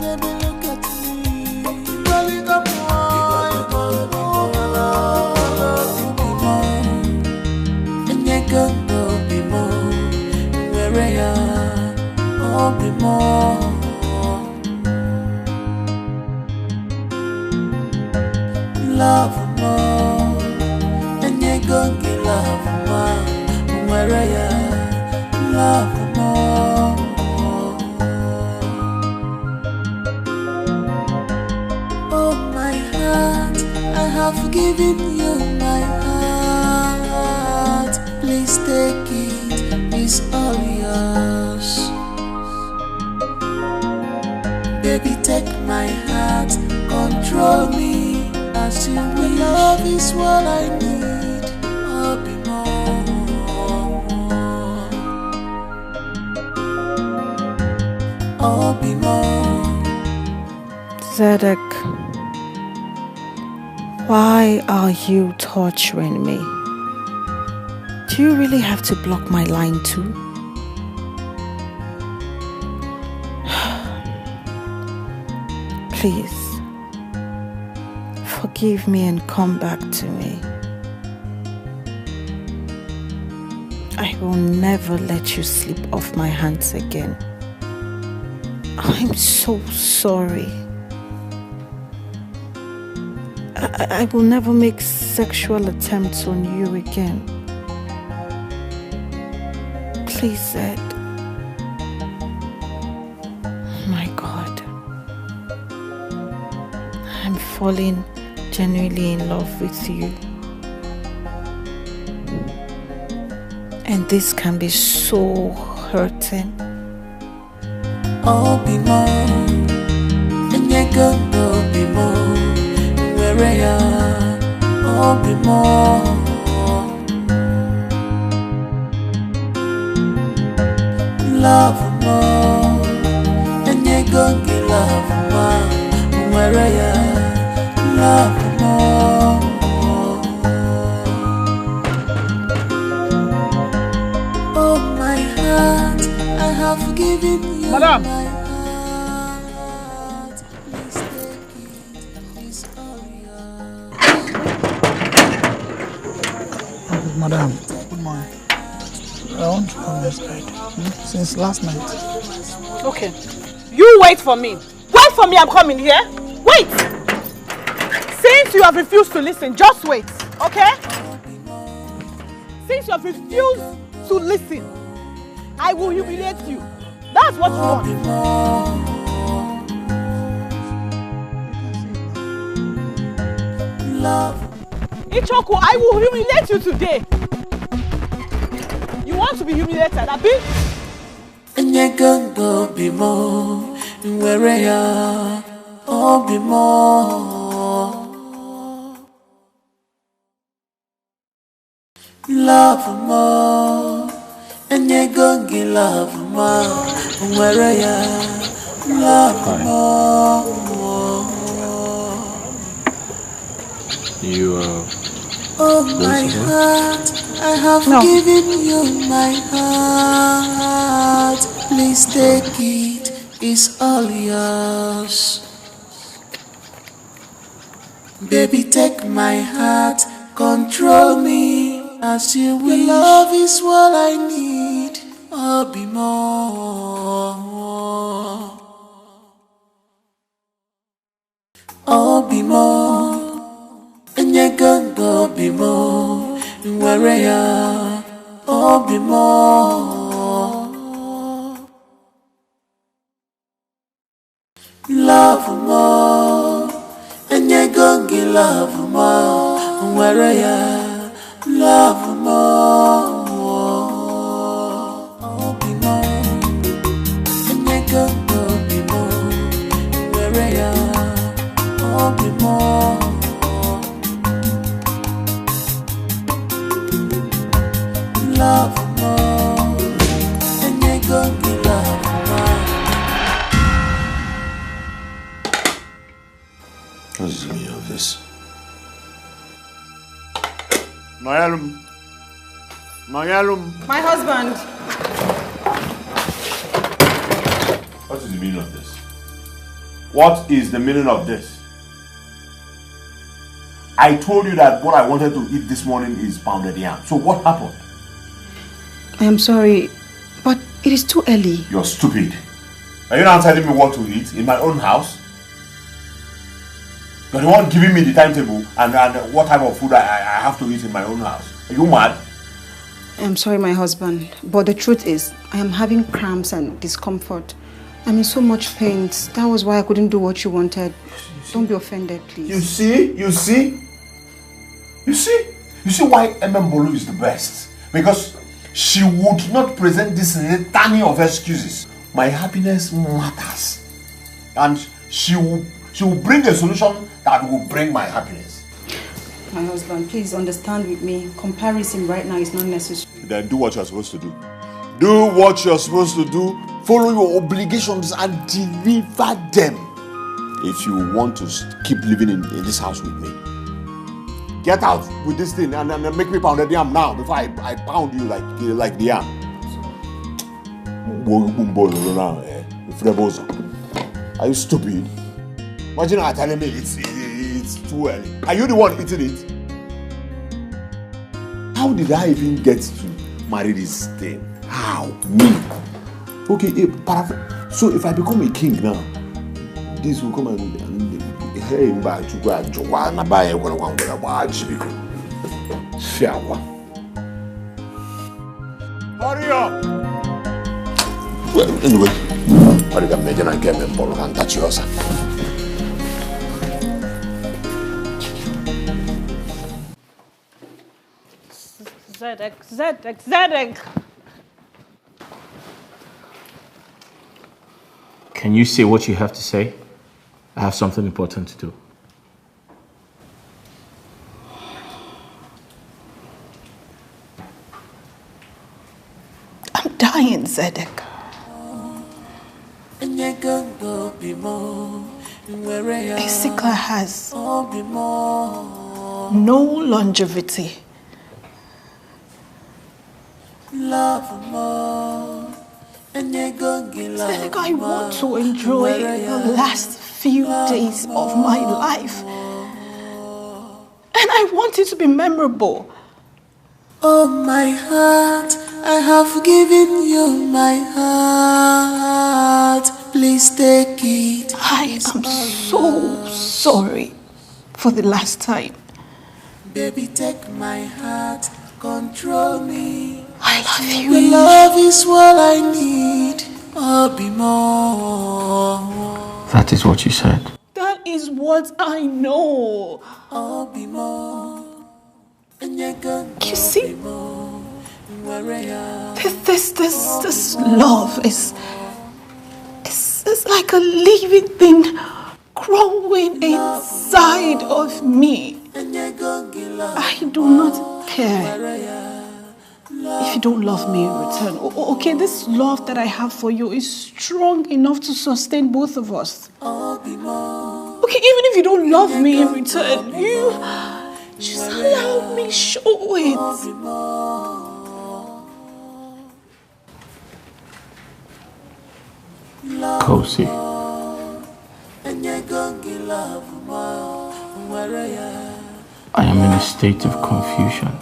Baby, look at me. Darling, come on. And you go be more. Where you are, be more. Love more, and you go give love more. Where I am, love more. have given you my heart. Please take it, it's all yours. Baby, take my heart, control me as you will. Love is what I need, I'll be more. I'll be more. Zedek, why are you torturing me? Do you really have to block my line too? Please, forgive me and come back to me. I will never let you slip off my hands again. I'm so sorry. I will never make sexual attempts on you again. Please, Zed. My God. I'm falling genuinely in love with you. And this can be so hurting. I'll be more, and you're gonna be more. Where I am, I'll be more. Love more, and you're gonna get love more. Where I am, love more. Oh my heart, I have given you. Madam. My heart. Please take it, it's all yours. Madam, good morning. I want to come inside. Since last night. Okay. You wait for me. Wait for me, I'm coming here. Wait! Since you have refused to listen, just wait, okay? Since you have refused to listen, I will humiliate you. That's what you want. Ichoku, I will humiliate you today. You want to be humiliated, Abi? And you're gonna be more. Where I am, I'll be more. Love more. And you're gonna get love more. Where I am, love more. You Oh my heart, I have given you my heart. Please take it, it's all yours. Baby, take my heart, control me as you will. Love is what I need, I'll be more. I'll be more. And you're gonna be more. Where I am, I'll be more. Love more. And you're gonna get love more. Where I am, love more. I'll be more. And you're gonna be more. Where I am, I'll be more. Love more, and you're gonna get love more. What's the meaning of this? Mayalum. My husband. What is the meaning of this? What is the meaning of this? I told you that what I wanted to eat this morning is pounded yam. So what happened? I am sorry, but it is too early. You're stupid. Are you not telling me what to eat in my own house? You're the one giving me the timetable and what type of food I have to eat in my own house. Are you mad? I am sorry, my husband, but the truth is, I am having cramps and discomfort. I'm in so much pain. That was why I couldn't do what you wanted. Don't be offended, please. You see? You see why Bolu is the best? Because she would not present this litany of excuses. My happiness matters. And she will bring a solution that will bring my happiness. My husband, please understand with me. Comparison right now is not necessary. Then do what you're supposed to do. Do what you're supposed to do. Follow your obligations and deliver them. If you want to keep living in this house with me. Get out with this thing and make me pound the yam now before I pound you like the yam. Are you stupid? Imagine her telling me it's too early. Are you the one eating it? How did I even get to marry this thing? How? Me? Okay, so if I become a king now, this will come and hey, hurry up! Well, anyway, I think I'm making a game in Bolo and touch yours. Zedek. Can you say what you have to say? I have something important to do. I'm dying, Zedek. Basically has no longevity. Zedek, I want to enjoy the last few days of my life. And I want it to be memorable. Oh, my heart, I have given you my heart. Please take it. I am so sorry for the last time. Baby, take my heart, control me. I love you. Your love is what I need. I'll be more. That is what you said. That is what I know. I'll be more. You see, this love is like a living thing growing inside of me. I do not care if you don't love me in return. Okay, this love that I have for you is strong enough to sustain both of us. Okay, even if you don't love me in return, you just allow me show it. Kosi, I am in a state of confusion.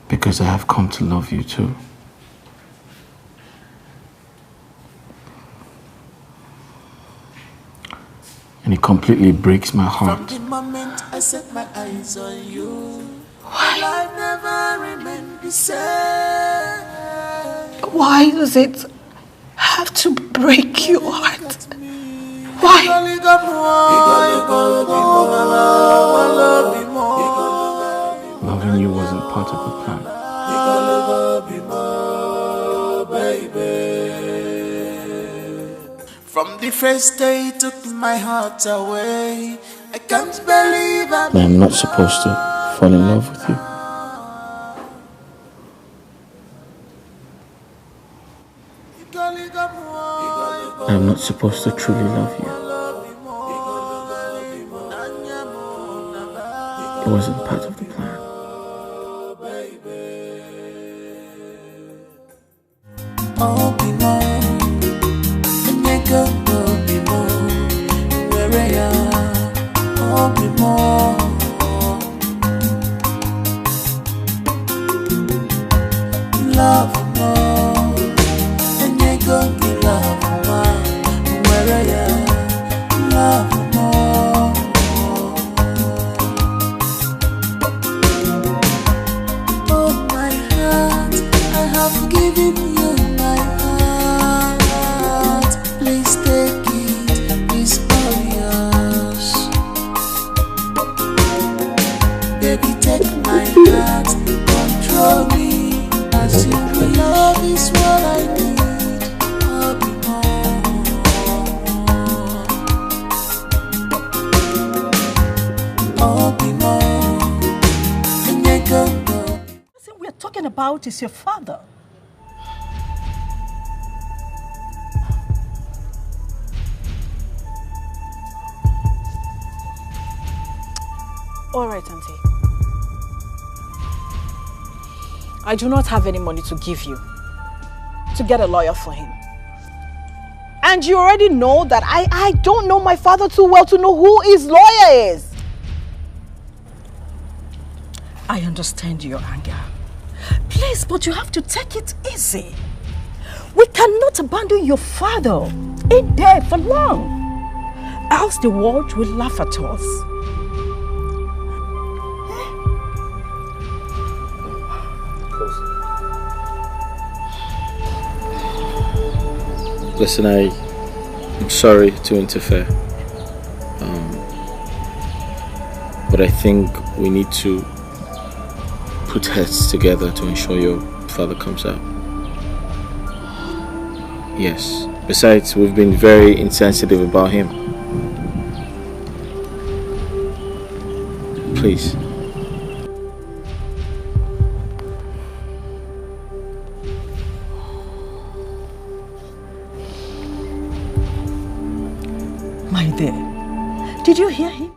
Because I have come to love you too. And it completely breaks my heart. From the moment I set my eyes on you, life never remained the same. Why does it have to break your heart? Why? Loving you wasn't part of the plan. From the first day you took my heart away, I can't believe I am not supposed to fall in love with you. I am not supposed to truly love you. It wasn't part of the plan. Oh, be more, and you go, be more, where I am, oh, be more. Love more, and you go, love more, where I am, love more. Oh, my heart, I have given you my heart. Please take it, talking about is your father. All right, Auntie. I do not have any money to give you to get a lawyer for him. And you already know that I don't know my father too well to know who his lawyer is. I understand your anger. Please, but you have to take it easy. We cannot abandon your father in there for long, else the world will laugh at us. Listen, I'm sorry to interfere, but I think we need to put heads together to ensure your father comes out. Yes. Besides, we've been very insensitive about him. Please. My dear, did you hear him?